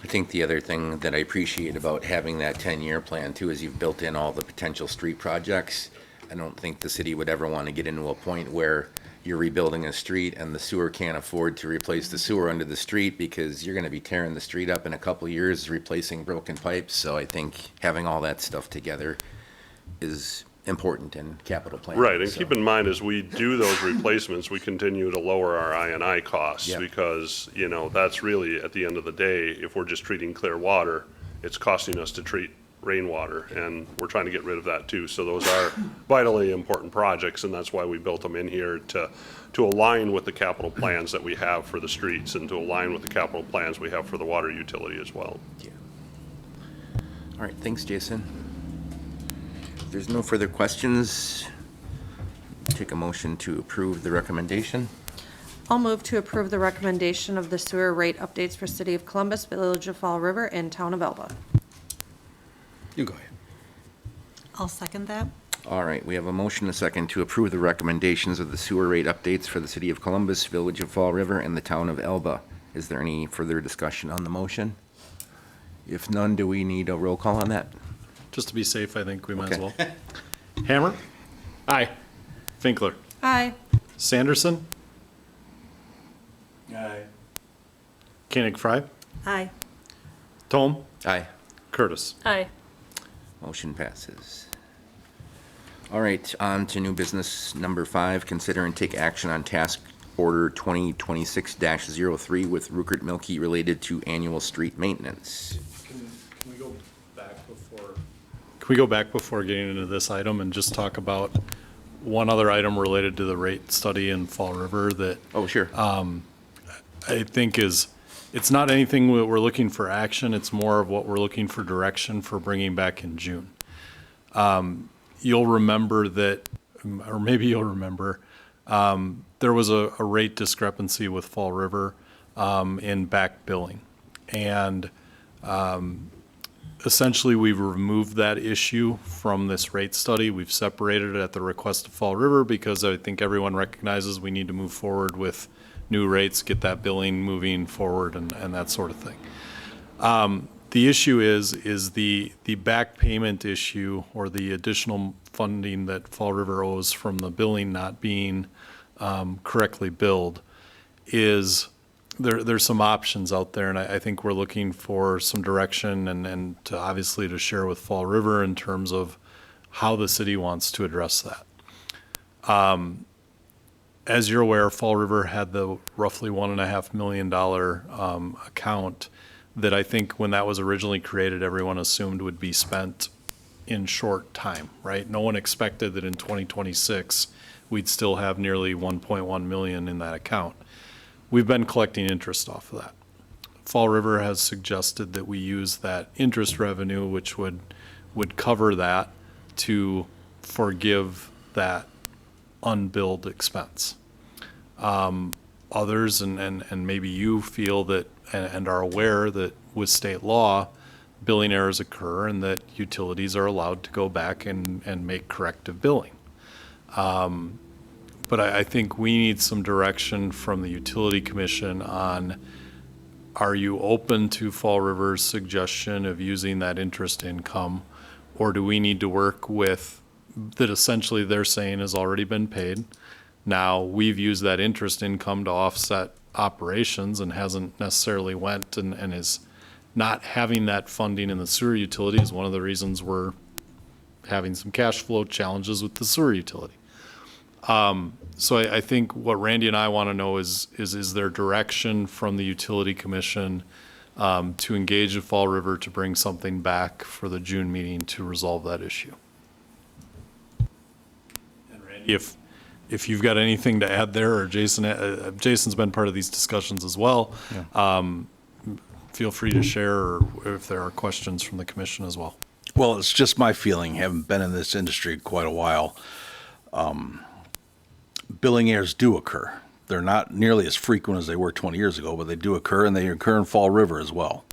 I think the other thing that I appreciate about having that 10-year plan too is you've built in all the potential street projects. I don't think the city would ever want to get into a point where you're rebuilding a street and the sewer can't afford to replace the sewer under the street because you're going to be tearing the street up in a couple of years, replacing broken pipes. So I think having all that stuff together is important in capital planning. Right, and so. keep in mind, as we do those replacements, we continue to lower our I&I costs. Yep. Because, that's really, at the end of the day, if we're just treating clear water, it's costing us to treat rainwater, and we're trying to get rid of that too. So those are vitally important projects, and that's why we built them in here to align with the capital plans that we have for the streets and to align with the capital plans we have for the water utility as well. Yeah. All right, thanks, Jason. If there's no further questions, take a motion to approve the recommendation. I'll move to approve the recommendation of the sewer rate updates for City of Columbus, Village of Fall River, and Town of Elba. You go ahead. I'll second that. All right, we have a motion, a second, to approve the recommendations of the sewer rate updates for the City of Columbus, Village of Fall River, and the Town of Elba. Is there any further discussion on the motion? If none, do we need a roll call on that? Just to be safe, I think we might as well. Okay. Hammer? Aye. Finkler? Aye. Sanderson? Aye. Koenig Fry? Aye. Tome? Aye. Curtis? Aye. Motion passes. All right, on to new business number 5. Consider and take action on task order 2026-03 with Rupert Milkie related to annual street maintenance. Can we go back before? Can we go back before getting into this item and just talk about one other item related to the rate study in Fall River that Oh, sure. I think it's not anything that we're looking for action, it's more of what we're looking for direction for bringing back in June. You'll remember that, or maybe you'll remember, there was a rate discrepancy with Fall River in back billing. And essentially, we've removed that issue from this rate study. We've separated it at the request of Fall River because I think everyone recognizes we need to move forward with new rates, get that billing moving forward and that sort of thing. The issue is the back payment issue or the additional funding that Fall River owes from the billing not being correctly billed is there's some options out there, and I think we're looking for some direction and to obviously to share with Fall River in terms of how the city wants to address that. As you're aware, Fall River had the roughly $1.5 million account that I think when that was originally created, everyone assumed would be spent in short time, right? No one expected that in 2026, we'd still have nearly 1.1 million in that account. We've been collecting interest off of that. Fall River has suggested that we use that interest revenue, which would cover that, to forgive that unbilled expense. Others, and maybe you feel that and are aware that with state law, billing errors occur and that utilities are allowed to go back and make corrective billing. But I think we need some direction from the Utility Commission on, are you open to Fall River's suggestion of using that interest income? Or do we need to work with, that essentially they're saying has already been paid? Now, we've used that interest income to offset operations and hasn't necessarily went and is not having that funding in the sewer utility is one of the reasons we're having some cash flow challenges with the sewer utility. So I think what Randy and I want to know is there direction from the Utility Commission to engage with Fall River to bring something back for the June meeting to resolve that issue? And Randy, if you've got anything to add there, or Jason's been part of these discussions as well. Feel free to share, or if there are questions from the commission as well. Well, it's just my feeling, having been in this industry quite a while, billing errors do occur. They're not nearly as frequent as they were 20 years ago, but they do occur, and they occur in Fall River as well.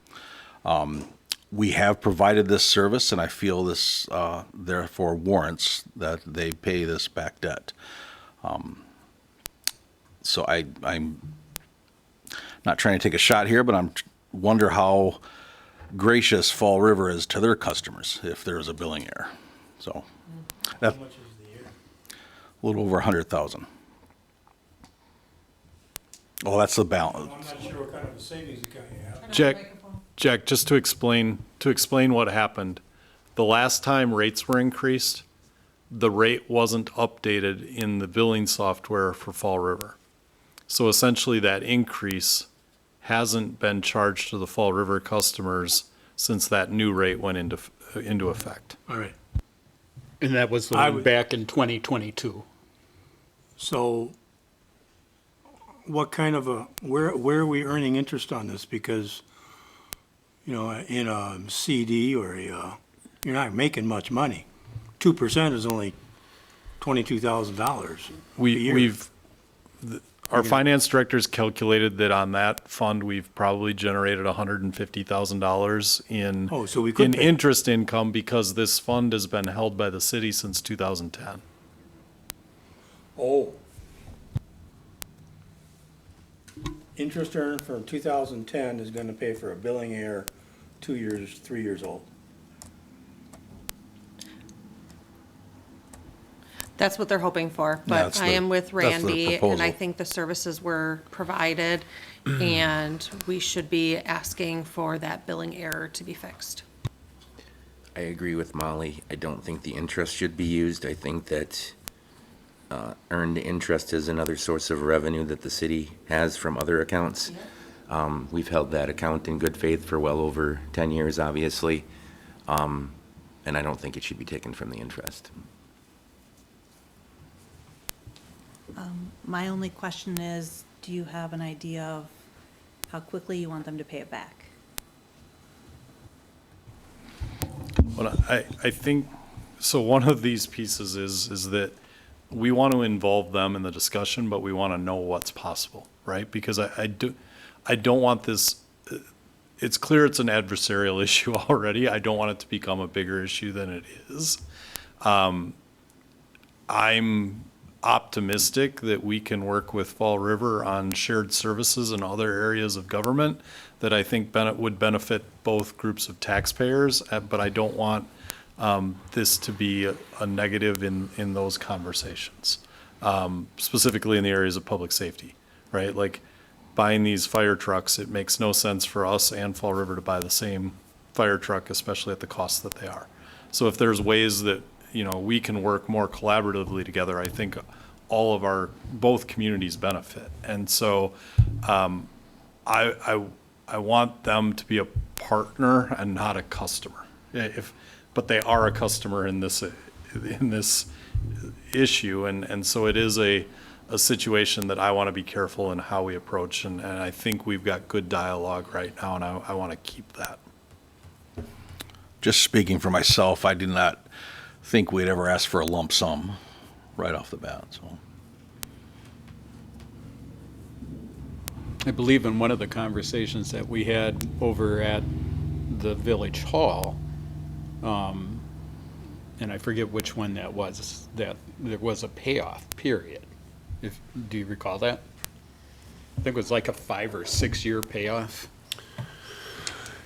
We have provided this service, and I feel this therefore warrants that they pay this back debt. So I'm not trying to take a shot here, but I'm wonder how gracious Fall River is to their customers if there is a billing error. So that's How much is the year? a little over 100,000. Well, that's the balance. I'm not sure what kind of a savings account you have. Jack, just to explain what happened, the last time rates were increased, the rate wasn't updated in the billing software for Fall River. So essentially that increase hasn't been charged to the Fall River customers since that new rate went into effect. All right. And that was the I one would- back in 2022. So what kind of where are we earning interest on this? Because, you know, in a CD or you're not making much money. 2% is only $22,000 a year. Our finance directors calculated that on that fund, we've probably generated $150,000 in Oh, so we could pay. interest income because this fund has been held by the city since 2010. Oh. Interest earned from 2010 is gonna pay for a billing error 2 years, 3 years old. That's what they're hoping for, That's but I the- am with that's the Randy, and I proposal. think the services were provided, and we should be asking for that billing error to be fixed. I agree with Molly. I don't think the interest should be used. I think that earned interest is another source of revenue that the city has from other accounts. We've held that account in good faith for well over 10 years, obviously, and I don't think it should be taken from the interest. My only question is, do you have an idea of how quickly you want them to pay it back? Well, I think, so one of these pieces is that we want to involve them in the discussion, but we want to know what's possible, right? Because I don't want this, it's clear it's an adversarial issue already. I don't want it to become a bigger issue than it is. I'm optimistic that we can work with Fall River on shared services in other areas of government that I think would benefit both groups of taxpayers, but I don't want this to be a negative in those conversations, specifically in the areas of public safety, right? Like buying these fire trucks, it makes no sense for us and Fall River to buy the same fire truck, especially at the cost that they are. So if there's ways that, we can work more collaboratively together, I think both communities benefit. And so I want them to be a partner and not a customer. But they are a customer in this issue, and so it is a situation that I want to be careful in how we approach, and I think we've got good dialogue right now, and I want to keep that. Just speaking for myself, I did not think we'd ever ask for a lump sum right off the bat, so. I believe in one of the conversations that we had over at the village hall, and I forget which one that was, that there was a payoff period. Do you recall that? I think it was like a 5 or 6 year payoff.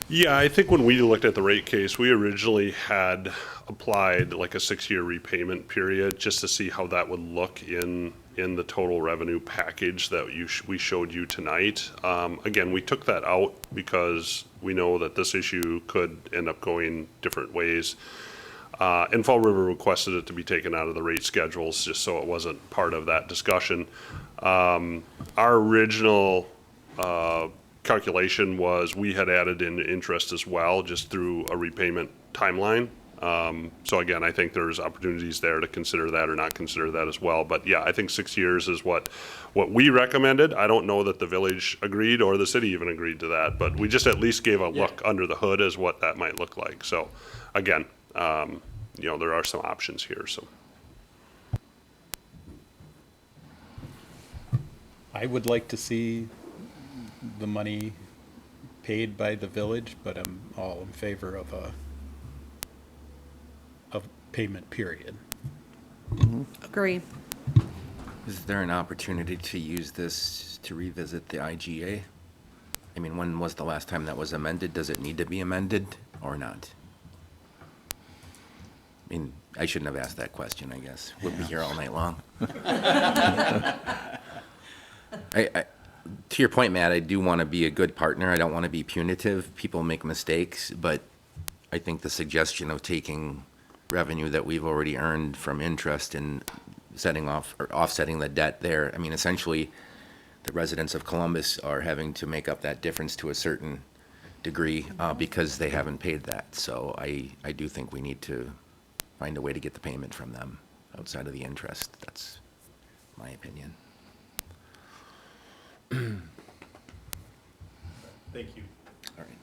Yeah, I think when we looked at the rate case, we originally had applied like a 6-year repayment period just to see how that would look in the total revenue package that we showed you tonight. Again, we took that out because we know that this issue could end up going different ways. And Fall River requested it to be taken out of the rate schedules just so it wasn't part of that discussion. Our original calculation was we had added in interest as well, just through a repayment timeline. So again, I think there's opportunities there to consider that or not consider that as well. But yeah, I think 6 years is what we recommended. I don't know that the village agreed or the city even agreed to that, but we just at least gave a look under the hood as what that might look like. So again, there are some options here, so. I would like to see the money paid by the village, but I'm all in favor of a payment period. Agree. Is there an opportunity to use this to revisit the IGA? I mean, when was the last time that was amended? Does it need to be amended or not? I mean, I shouldn't have asked that question, I guess. We'll be here all night long. To your point, Matt, I do want to be a good partner. I don't want to be punitive. People make mistakes, but I think the suggestion of taking revenue that we've already earned from interest and setting off or offsetting the debt there, I mean, essentially, the residents of Columbus are having to make up that difference to a certain degree because they haven't paid that. So I do think we need to find a way to get the payment from them outside of the interest. That's my opinion. Thank you. All right.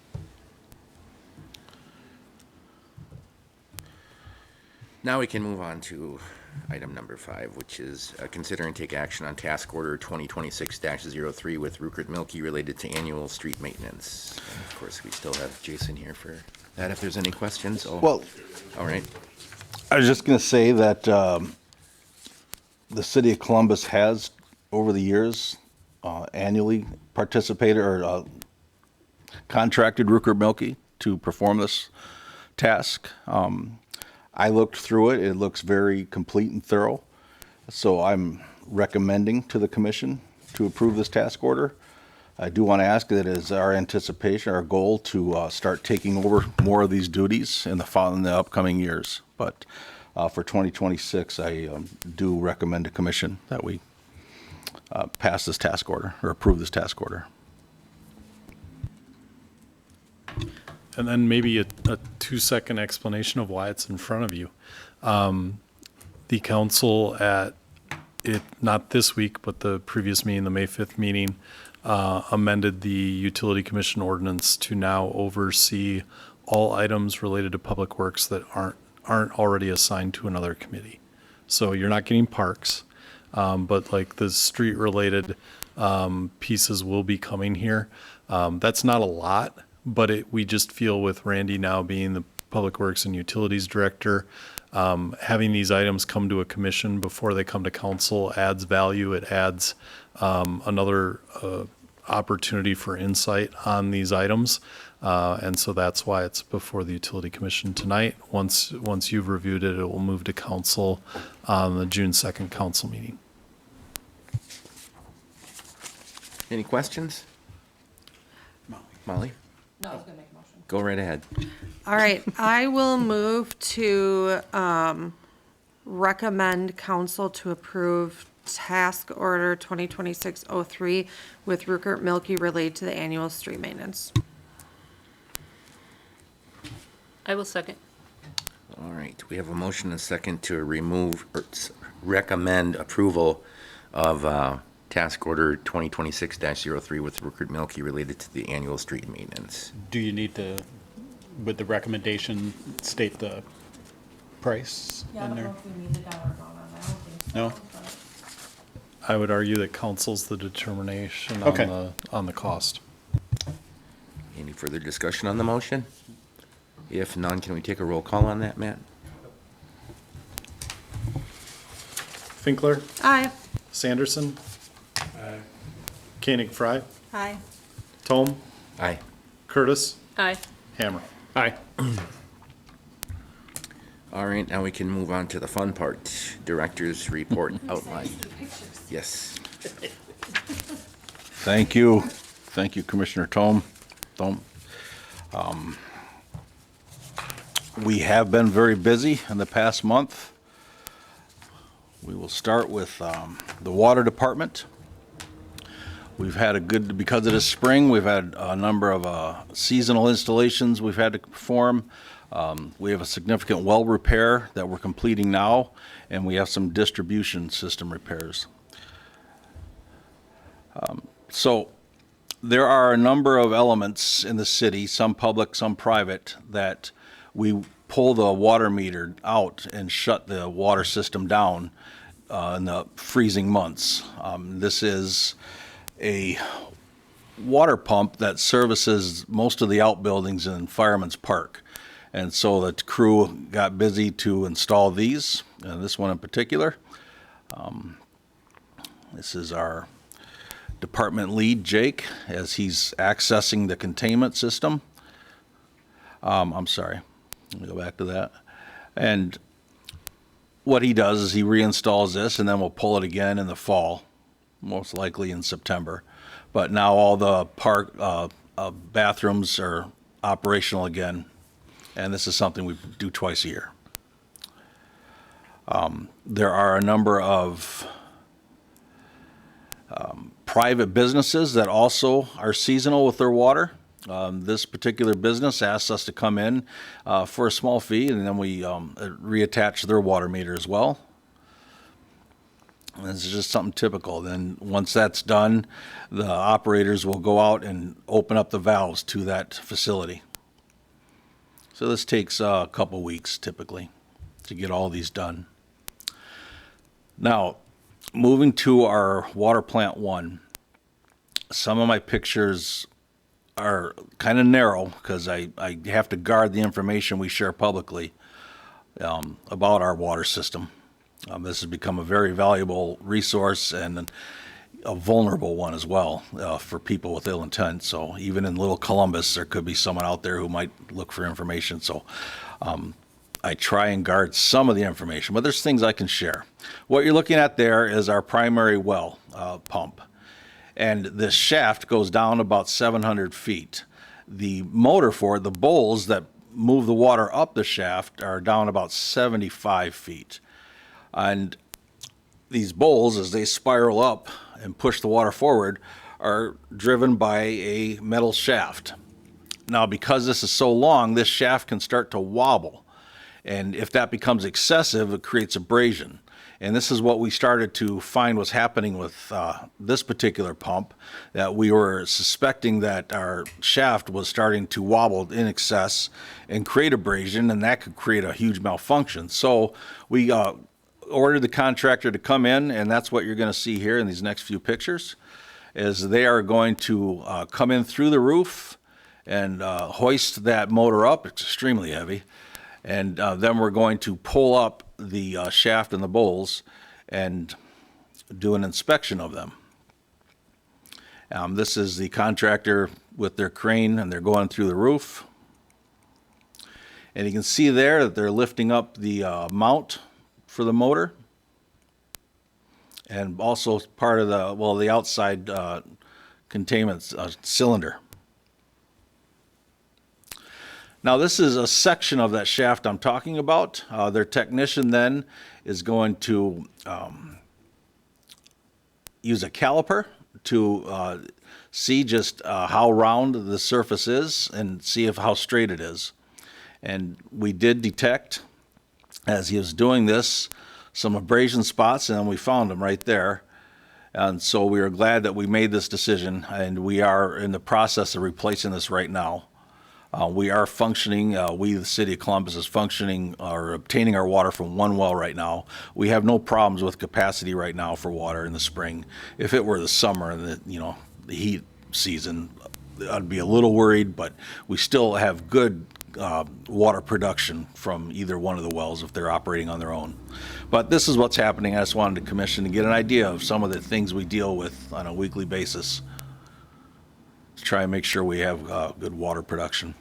Now we can move on to item number 5, which is consider and take action on task order 2026-03 with Rupert Milkie related to annual street maintenance. And of course, we still have Jason here for that if there's any questions. Oh, Well, all right. I was just going to say that the city of Columbus has, over the years, annually participated or contracted Rupert Milkie to perform this task. I looked through it. It looks very complete and thorough. So I'm recommending to the commission to approve this task order. I do want to ask that it is our anticipation, our goal to start taking over more of these duties in the upcoming years. But for 2026, I do recommend to commission that we pass this task order or approve this task order. And then maybe a 2-second explanation of why it's in front of you. The council at it, not this week, but the previous meeting, the May 5th meeting, amended the utility commission ordinance to now oversee all items related to public works that aren't already assigned to another committee. So you're not getting parks, but like the street related pieces will be coming here. That's not a lot, but we just feel with Randy now being the Public Works and Utilities Director, having these items come to a commission before they come to council adds value. It adds another opportunity for insight on these items. And so that's why it's before the Utility Commission tonight. Once you've reviewed it, it will move to council on the June 2nd council meeting. Any questions? Molly? No, I was gonna make a motion. Go right ahead. All right, I will move to recommend council to approve task order 2026-03 with Rupert Milky related to the annual street maintenance. I will second. All right, we have a motion and a second to remove or recommend approval of task order 2026-03 with Rupert Milky related to the annual street maintenance. Do you need to, with the recommendation, state the price in there? if we need the dollar amount on that, I don't think No? I would argue that council's the determination Okay. on the cost. Any further discussion on the motion? If none, can we take a roll call on that, Matt? Finkler, Aye. Sanderson. Koenig Fry, Aye. Tome, Aye. Curtis, Aye. Hammer. Aye. All right, now we can move on to the fun part, director's report outline. Yes. Thank you. Thank you, Commissioner Tome. We have been very busy in the past month. We will start with the water department. We've had because it is spring, we've had a number of seasonal installations we've had to perform. We have a significant well repair that we're completing now, and we have some distribution system repairs. So there are a number of elements in the city, some public, some private, that we pull the water meter out and shut the water system down in the freezing months. This is a water pump that services most of the outbuildings in Fireman's Park. And so the crew got busy to install these, this one in particular. This is our department lead, Jake, as he's accessing the containment system. I'm sorry, let me go back to that. And what he does is he reinstalls this, and then we'll pull it again in the fall, most likely in September. But now all the park bathrooms are operational again, and this is something we do twice a year. There are a number of private businesses that also are seasonal with their water. This particular business asked us to come in for a small fee, and then we reattach their water meter as well. And this is just something typical. Then once that's done, the operators will go out and open up the valves to that facility. So this takes a couple weeks typically to get all these done. Now, moving to our water plant 1, some of my pictures are kind of narrow because I have to guard the information we share publicly about our water system. This has become a very valuable resource and a vulnerable one as well for people with ill intent. So even in Little Columbus, there could be someone out there who might look for information. So I try and guard some of the information, but there's things I can share. What you're looking at there is our primary well pump. And this shaft goes down about 700 feet. The motor for it, the bowls that move the water up the shaft, are down about 75 feet. And these bowls, as they spiral up and push the water forward, are driven by a metal shaft. Now, because this is so long, this shaft can start to wobble. And if that becomes excessive, it creates abrasion. And this is what we started to find was happening with this particular pump, that we were suspecting that our shaft was starting to wobble in excess and create abrasion, and that could create a huge malfunction. So we ordered the contractor to come in, and that's what you're going to see here in these next few pictures, is they are going to come in through the roof and hoist that motor up. It's extremely heavy. And then we're going to pull up the shaft and the bowls and do an inspection of them. This is the contractor with their crane, and they're going through the roof. And you can see there that they're lifting up the mount for the motor, and also part of the outside containment cylinder. Now, this is a section of that shaft I'm talking about. Their technician then is going to use a caliper to see just how round the surface is and see how straight it is. And we did detect, as he was doing this, some abrasion spots, and we found them right there. And so we are glad that we made this decision, and we are in the process of replacing this right now. We are functioning, the city of Columbus is functioning or obtaining our water from one well right now. We have no problems with capacity right now for water in the spring. If it were the summer and the heat season, I'd be a little worried, but we still have good water production from either one of the wells if they're operating on their own. But this is what's happening. I just wanted the commission to get an idea of some of the things we deal with on a weekly basis to try and make sure we have good water production.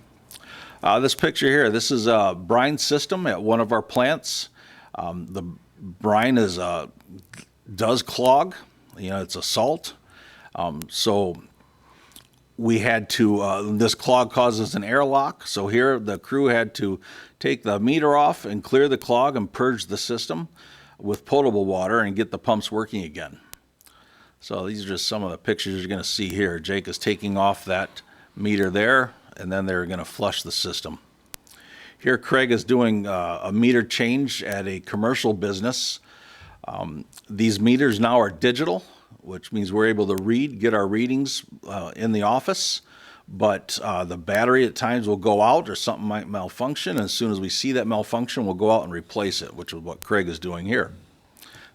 This picture here, this is a brine system at one of our plants. The brine does clog, it's a salt. So we had to, this clog causes an airlock. So here the crew had to take the meter off and clear the clog and purge the system with potable water and get the pumps working again. So these are just some of the pictures you're going to see here. Jake is taking off that meter there, and then they're going to flush the system. Here Craig is doing a meter change at a commercial business. These meters now are digital, which means we're able to get our readings in the office, but the battery at times will go out or something might malfunction, and as soon as we see that malfunction, we'll go out and replace it, which is what Craig is doing here.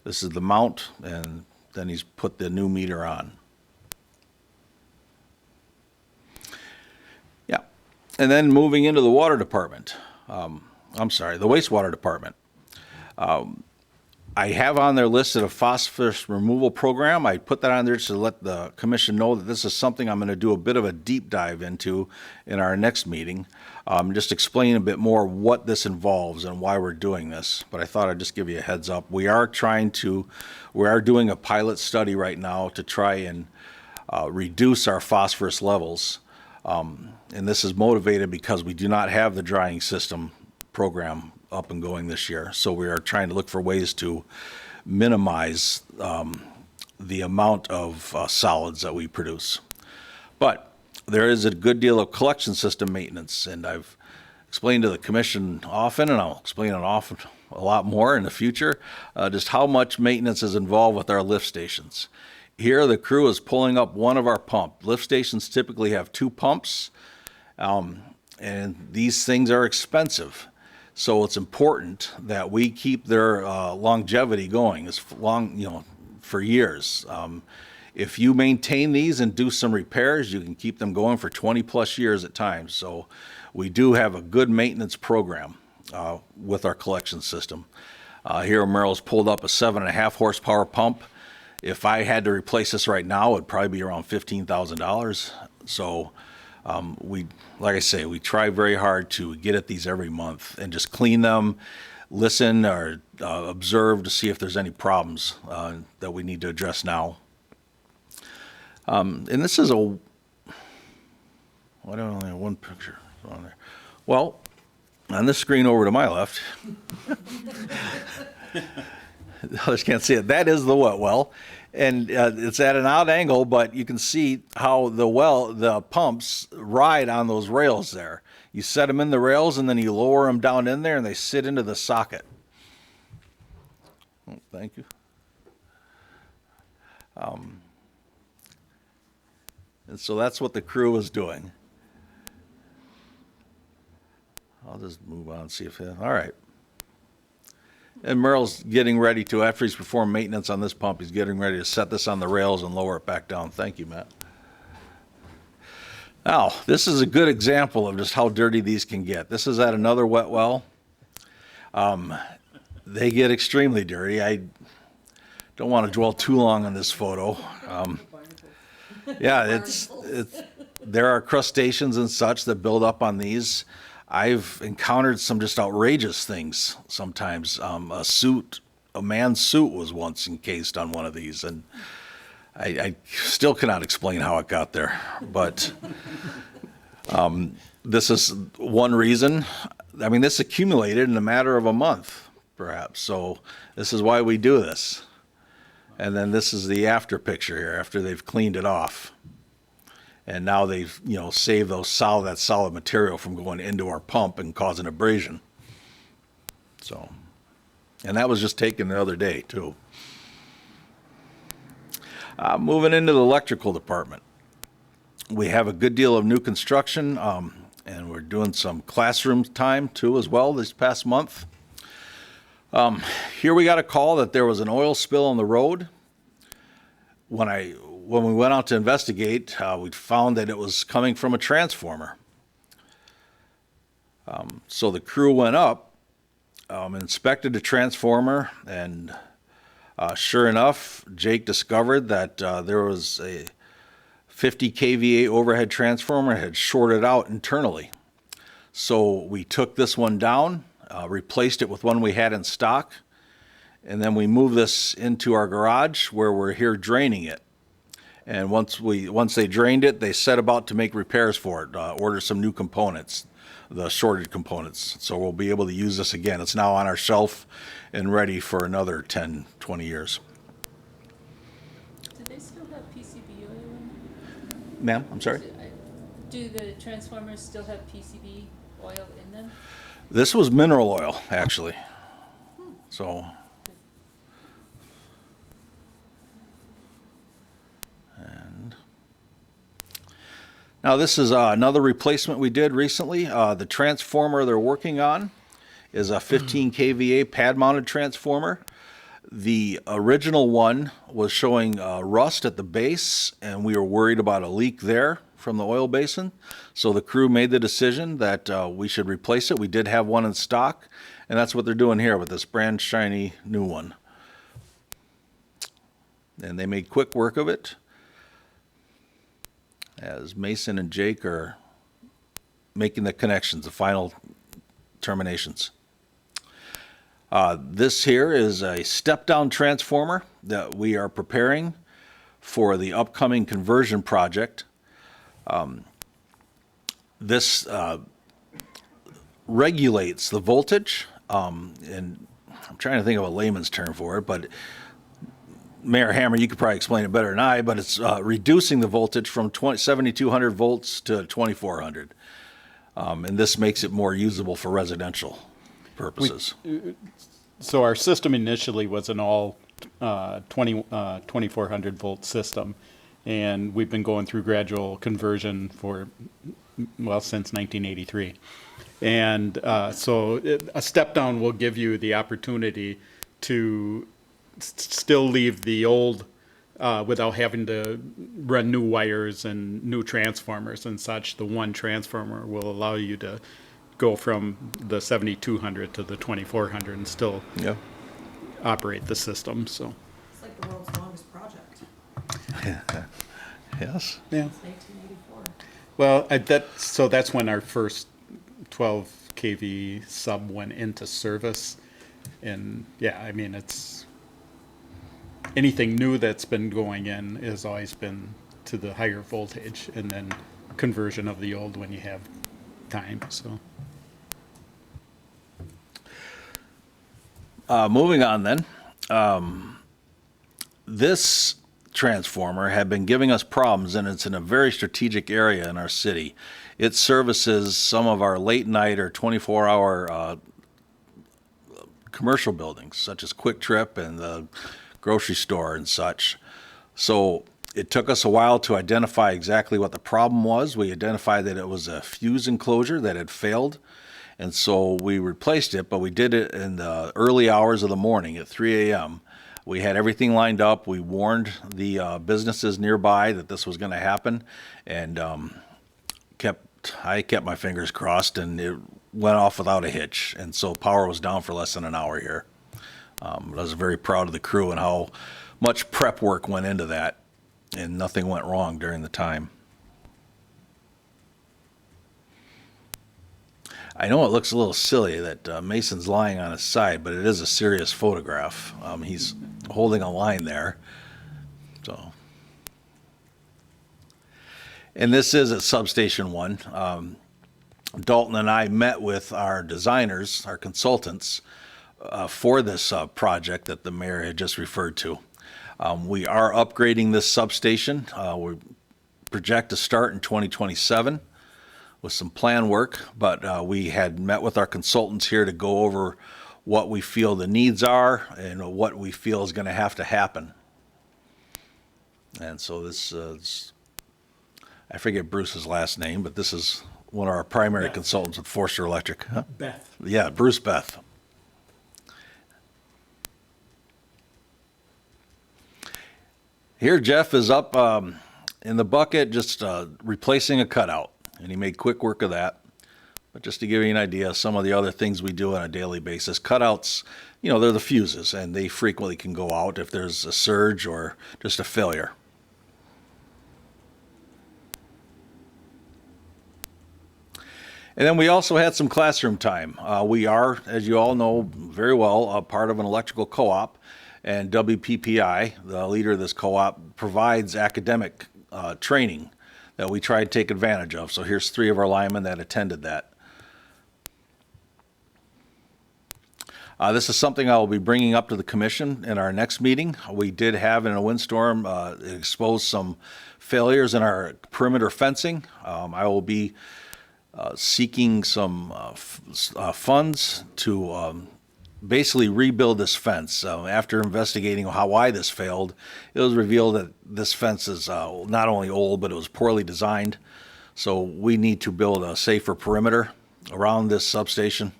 This is the mount, and then he's put the new meter on. Yeah, and then moving into the water department. The wastewater department. I have on there listed a phosphorus removal program. I put that on there to let the commission know that this is something I'm going to do a bit of a deep dive into in our next meeting. Just explain a bit more what this involves and why we're doing this. But I thought I'd just give you a heads up. We are doing a pilot study right now to try and reduce our phosphorus levels. And this is motivated because we do not have the drying system program up and going this year. So we are trying to look for ways to minimize the amount of solids that we produce. But there is a good deal of collection system maintenance, and I've explained to the commission often, and I'll explain it often a lot more in the future, just how much maintenance is involved with our lift stations. Here the crew is pulling up one of our pumps. Lift stations typically have 2 pumps, and these things are expensive. So it's important that we keep their longevity going as long, for years. If you maintain these and do some repairs, you can keep them going for 20 plus years at times. So we do have a good maintenance program with our collection system. Here Merrill's pulled up a 7.5 horsepower pump. If I had to replace this right now, it'd probably be around $15,000. So like I say, we try very hard to get at these every month and just clean them, listen or observe to see if there's any problems that we need to address now. And this is I only have one picture on there. Well, on this screen over to my left, others can't see it. That is the wet well. And it's at an odd angle, but you can see how the pumps ride on those rails there. You set them in the rails and then you lower them down in there and they sit into the socket. Oh, thank you. And so that's what the crew is doing. I'll just move on and see if, all right. And Merrill's getting ready to, after he's performed maintenance on this pump, he's getting ready to set this on the rails and lower it back down. Thank you, Matt. Now, this is a good example of just how dirty these can get. This is at another wet well. They get extremely dirty. I don't want to dwell too long on this photo. Yeah, there are crustaceans and such that build up on these. I've encountered some just outrageous things sometimes. A man's suit was once encased on one of these, and I still cannot explain how it got there. But this is one reason. I mean, this accumulated in a matter of a month, perhaps. So this is why we do this. And then this is the after picture here, after they've cleaned it off. And now they've, saved that solid material from going into our pump and causing abrasion. So, and that was just taken the other day, too. Moving into the electrical department. We have a good deal of new construction, and we're doing some classroom time, too, as well, this past month. Here we got a call that there was an oil spill on the road. When we went out to investigate, we found that it was coming from a transformer. So the crew went up, inspected the transformer, and sure enough, Jake discovered that there was a 50 kVA overhead transformer had shorted out internally. So we took this one down, replaced it with one we had in stock, and then we moved this into our garage where we're here draining it. And once they drained it, they set about to make repairs for it, order some new components, the shorted components. So we'll be able to use this again. It's now on our shelf and ready for another 10, 20 years. Do they still have PCB oil in them? Ma'am, I'm sorry? Do the transformers still have PCB oil in them? This was mineral oil, actually. So. And now this is another replacement we did recently. The transformer they're working on is a 15 kVA pad-mounted transformer. The original one was showing rust at the base, and we were worried about a leak there from the oil basin. So the crew made the decision that we should replace it. We did have one in stock, and that's what they're doing here with this brand shiny new one. And they made quick work of it, as Mason and Jake are making the connections, the final terminations. This here is a step-down transformer that we are preparing for the upcoming conversion project. This regulates the voltage, and I'm trying to think of a layman's term for it, but Mayor Hammer, you could probably explain it better than I, but it's reducing the voltage from 7,200 volts to 2,400. And this makes it more usable for residential purposes. So our system initially was an all 2,400 volt system, and we've been going through gradual conversion since 1983. And so a step down will give you the opportunity to still leave the old without having to run new wires and new transformers and such. The one transformer will allow you to go from the 7,200 to the 2,400 and still operate the system. So It's like the world's longest project Yes. yeah. since 1984. Well, that's when our first 12 kV sub went into service, and yeah, I mean it's anything new that's been going in has always been to the higher voltage, and then conversion of the old when you have time. So Moving on then. This transformer had been giving us problems, and it's in a very strategic area in our city. It services some of our late night or 24-hour commercial buildings, such as Quick Trip and the grocery store and such. So it took us a while to identify exactly what the problem was. We identified that it was a fuse enclosure that had failed, and so we replaced it, but we did it in the early hours of the morning at 3 a.m. We had everything lined up. We warned the businesses nearby that this was going to happen, and I kept my fingers crossed, and it went off without a hitch. And so power was down for less than an hour here. I was very proud of the crew and how much prep work went into that, and nothing went wrong during the time. I know it looks a little silly that Mason's lying on his side, but it is a serious photograph. He's holding a line there. So, and this is at Substation 1. Dalton and I met with our designers, our consultants, for this project that the mayor had just referred to. We are upgrading this substation. We project to start in 2027 with some plan work, but we had met with our consultants here to go over what we feel the needs are and what we feel is going to have to happen. And so this is, I forget Bruce's last name, but this is one of our primary consultants with Forster Electric. Huh? Beth. Yeah, Bruce Beth. Here, Jeff is up in the bucket, just replacing a cutout, and he made quick work of that. But just to give you an idea of some of the other things we do on a daily basis, cutouts, you know, they're the fuses, and they frequently can go out if there's a surge or just a failure. And then we also had some classroom time. We are, as you all know very well, a part of an electrical co-op, and WPPI, the leader of this co-op, provides academic training that we try to take advantage of. So here's 3 of our linemen that attended that. This is something I will be bringing up to the commission in our next meeting. We did have in a windstorm expose some failures in our perimeter fencing. I will be seeking some funds to basically rebuild this fence. After investigating why this failed, it was revealed that this fence is not only old, but it was poorly designed. So we need to build a safer perimeter around this substation.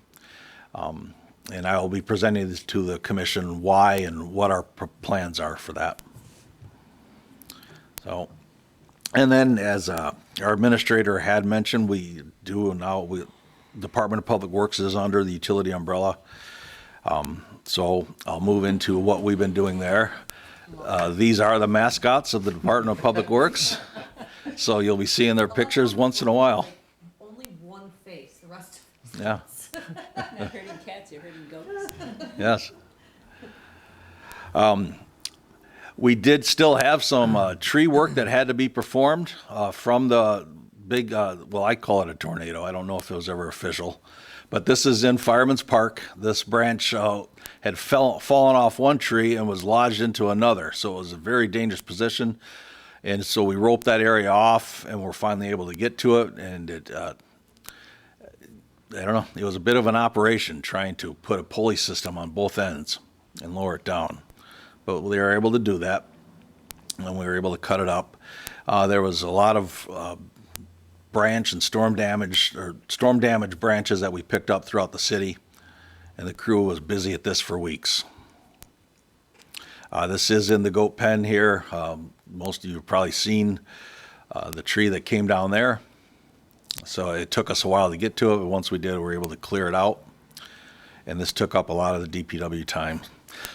And I will be presenting this to the commission why and what our plans are for that. So, and then as our administrator had mentioned, we do now, Department of Public Works is under the utility umbrella. So I'll move into what we've been doing there. These are the mascots of the Department of Public Works. So you'll be seeing their pictures once in a while. Only one face, the rest of Yeah. You're herding cats, you're herding goats. Yes. We did still have some tree work that had to be performed from the big, well, I call it a tornado. I don't know if it was ever official. But this is in Fireman's Park. This branch had fallen off one tree and was lodged into another. So it was a very dangerous position. And so we roped that area off and we're finally able to get to it. And it, I don't know, it was a bit of an operation trying to put a pulley system on both ends and lower it down. But we were able to do that, and we were able to cut it up. There was a lot of branch and storm damage branches that we picked up throughout the city, and the crew was busy at this for weeks. This is in the goat pen here. Most of you have probably seen the tree that came down there. So it took us a while to get to it, but once we did, we were able to clear it out. And this took up a lot of the DPW time.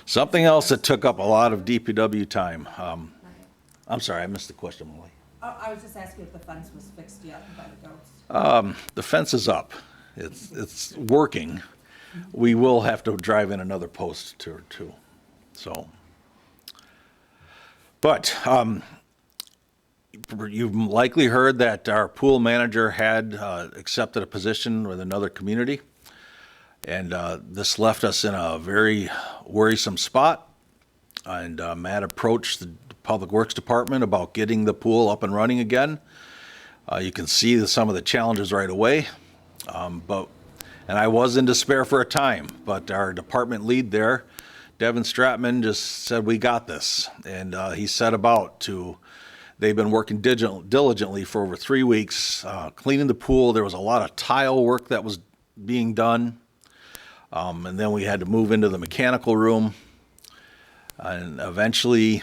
Something else that took up a lot of DPW time. I'm sorry, I missed the question, Molly. I was just asking if the fence was fixed yet by the goats. The fence is up. It's working. We will have to drive in another post or two. So, but you've likely heard that our pool manager had accepted a position with another community. And this left us in a very worrisome spot. And Matt approached the Public Works Department about getting the pool up and running again. You can see some of the challenges right away. And I was in despair for a time, but our department lead there, Devin Stratman, just said, we got this. And he set about to, they've been working diligently for over 3 weeks, cleaning the pool. There was a lot of tile work that was being done. And then we had to move into the mechanical room. And eventually,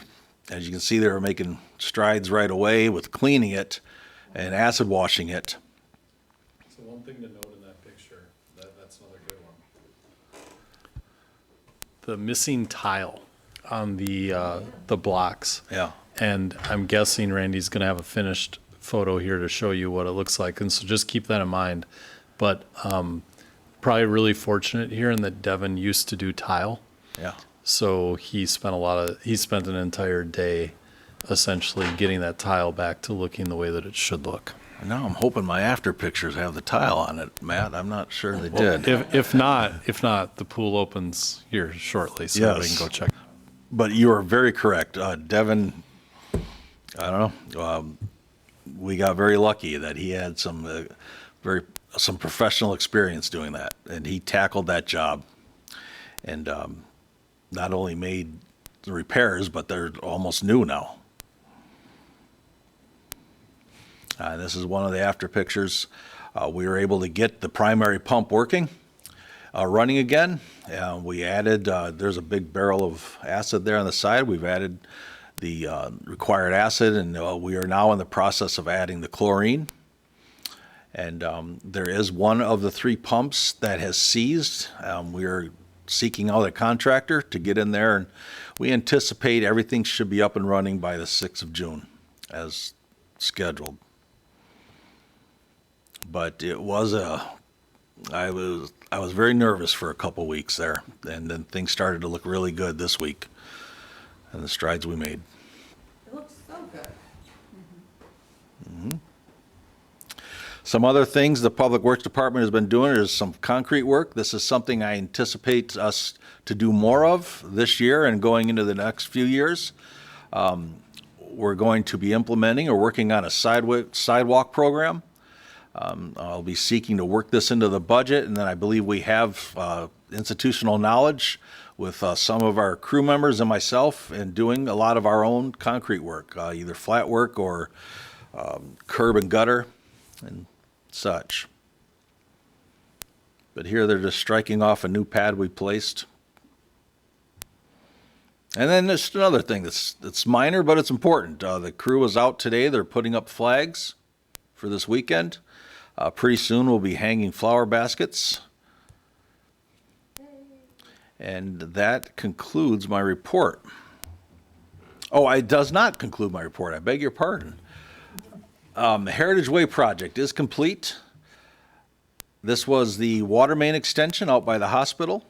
as you can see, they were making strides right away with cleaning it and acid washing it. So one thing to note in that picture, that's another good one. The missing tile on the blocks. Yeah. And I'm guessing Randy's gonna have a finished photo here to show you what it looks like, and so just keep that in mind. But, probably really fortunate here in that Devin used to do tile. Yeah. So he spent an entire day essentially getting that tile back to looking the way that it should look. Now I'm hoping my after pictures have the tile on it, Matt. I'm not sure they did. If not, the pool opens here shortly, so we Yes. can go check. But you are very correct. Devin, I don't know, we got very lucky that he had some professional experience doing that, and he tackled that job. And not only made the repairs, but they're almost new now. This is one of the after pictures. We were able to get the primary pump working, running again. We added, there's a big barrel of acid there on the side. We've added the required acid, and we are now in the process of adding the chlorine. And there is one of the 3 pumps that has seized. We are seeking out a contractor to get in there, and we anticipate everything should be up and running by the 6th of June as scheduled. But it was I was very nervous for a couple weeks there, and then things started to look really good this week, and the strides we made. It looks so good. Some other things the Public Works Department has been doing is some concrete work. This is something I anticipate us to do more of this year and going into the next few years. We're going to be implementing or working on a sidewalk program. I'll be seeking to work this into the budget, and then I believe we have institutional knowledge with some of our crew members and myself in doing a lot of our own concrete work, either flat work or curb and gutter and such. But here they're just striking off a new pad we placed. And then there's another thing that's minor, but it's important. The crew is out today. They're putting up flags for this weekend. Pretty soon we'll be hanging flower baskets. And that concludes my report. Oh, it does not conclude my report. I beg your pardon. The Heritage Way project is complete. This was the water main extension out by the hospital.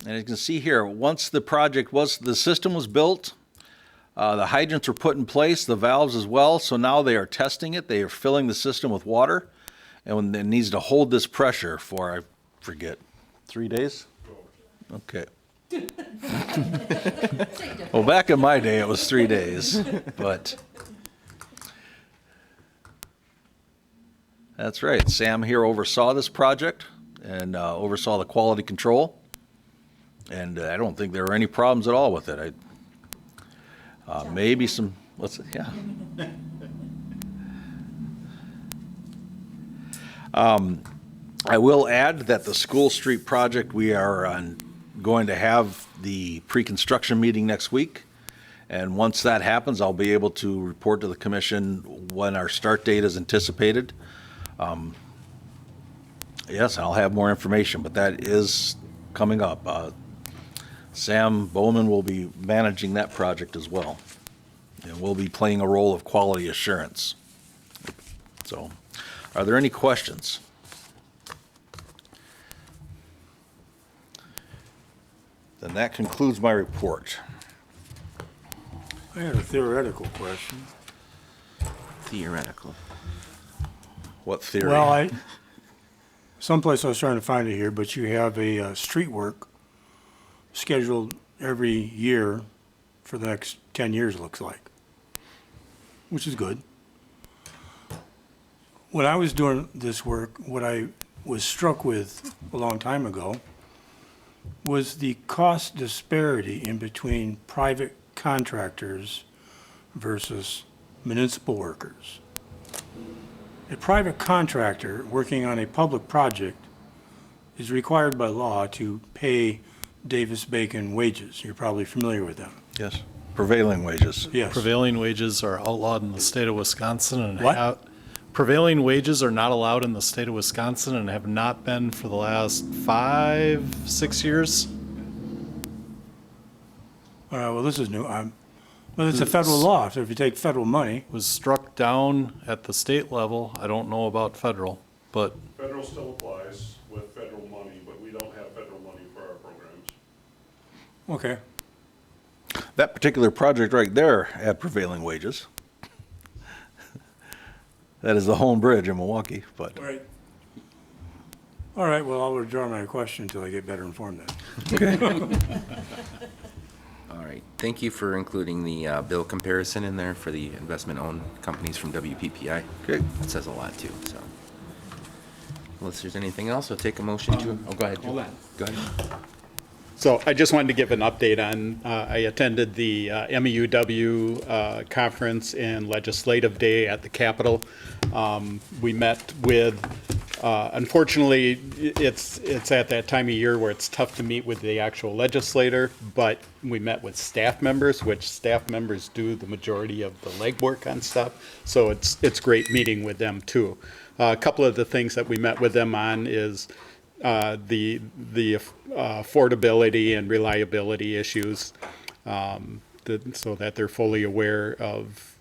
And you can see here, once the system was built, the hydrants were put in place, the valves as well, so now they are testing it. They are filling the system with water, and it needs to hold this pressure for, I forget, 3 days? Okay. Well, back in my day, it was 3 days, but that's right. Sam here oversaw this project and oversaw the quality control. And I don't think there were any problems at all with it. Maybe some, yeah. I will add that the School Street project, we are going to have the pre-construction meeting next week. And once that happens, I'll be able to report to the commission when our start date is anticipated. Yes, I'll have more information, but that is coming up. Sam Bowman will be managing that project as well. And we'll be playing a role of quality assurance. So, are there any questions? Then that concludes my report. I had a theoretical question. Theoretical. What theory? Well, someplace I was trying to find it here, but you have a street work scheduled every year for the next 10 years, it looks like, which is good. When I was doing this work, what I was struck with a long time ago was the cost disparity in between private contractors versus municipal workers. A private contractor working on a public project is required by law to pay Davis-Bacon wages. You're probably familiar with them. Yes. Prevailing wages. Yes. Prevailing wages are outlawed in the state of Wisconsin and What? prevailing wages are not allowed in the state of Wisconsin and have not been for the last 5-6 years. All right, well, this is new. Well, it's a federal law, so if you take federal money, Was struck down at the state level. I don't know about federal, but Federal still applies with federal money, but we don't have federal money for our programs. okay. That particular project right there had prevailing wages. That is the Home Bridge in Milwaukee, but Right. All right, well, I'll withdraw my question until I get better informed then. All right, thank you for including the bill comparison in there for the investment-owned companies from WPPI. Okay. That says a lot, too, so. Unless there's anything else, I'll take a motion to, oh, go ahead. hold on. Go ahead. So I just wanted to give an update on, I attended the MEUW conference and legislative day at the Capitol. We met with, unfortunately, it's at that time of year where it's tough to meet with the actual legislator, but we met with staff members, which staff members do the majority of the legwork on stuff. So it's great meeting with them too. A couple of the things that we met with them on is the affordability and reliability issues, so that they're fully aware of,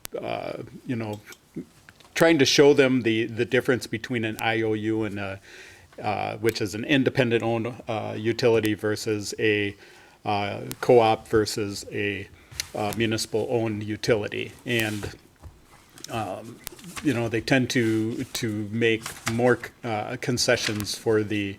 trying to show them the difference between an IOU and which is an independent-owned utility versus a co-op versus a municipal-owned utility. And they tend to make more concessions for the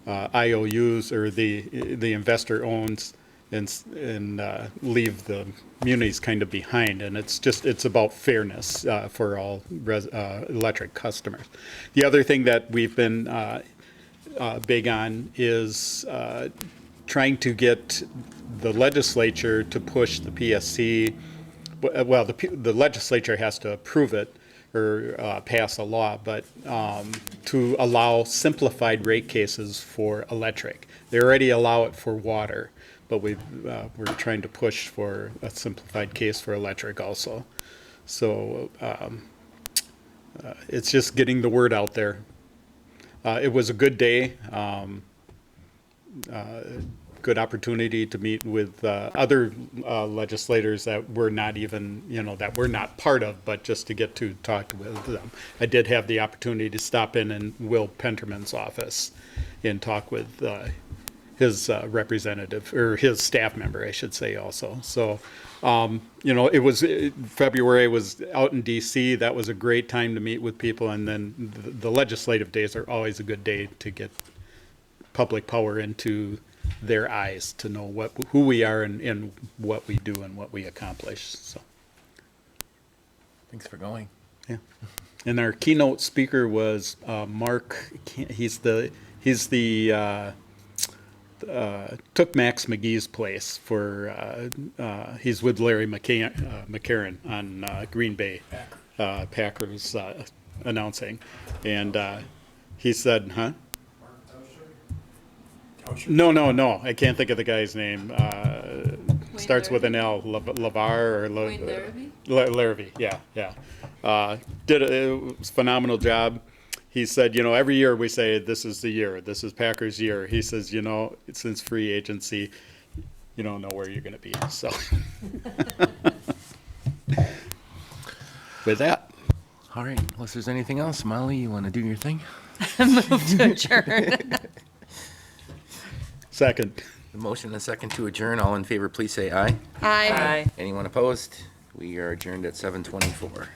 IOUs or the investor owns and leave the communities kind of behind. And it's about fairness for all electric customers. The other thing that we've been big on is trying to get the legislature to push the PSC. Well, the legislature has to approve it or pass a law, but to allow simplified rate cases for electric. They already allow it for water, but we're trying to push for a simplified case for electric also. So it's just getting the word out there. It was a good day. Good opportunity to meet with other legislators that we're not even, that we're not part of, but just to get to talk with them. I did have the opportunity to stop in Will Penterman's office and talk with his representative, or his staff member, I should say also. So, it was February, was out in DC. That was a great time to meet with people. And then the legislative days are always a good day to get public power into their eyes, to know who we are and what we do and what we accomplish. So, Thanks for going. yeah. And our keynote speaker was Mark. He's the took Max McGee's place for. He's with Larry McCarron on Green Bay Packers announcing, and he said, "Huh." No. I can't think of the guy's name. Starts with an L. Lavar or Wayne Larrabee? Larrabee. Yeah. Did a phenomenal job. He said, every year we say this is the year. This is Packers' year. He says, since free agency, you don't know where you're going to be. So, with that, All right, unless there's anything else, Molly, you want to do your thing? Move to adjourn. second. The motion and a second to adjourn. All in favor, please say aye. Aye. Anyone opposed? We are adjourned at 7:24.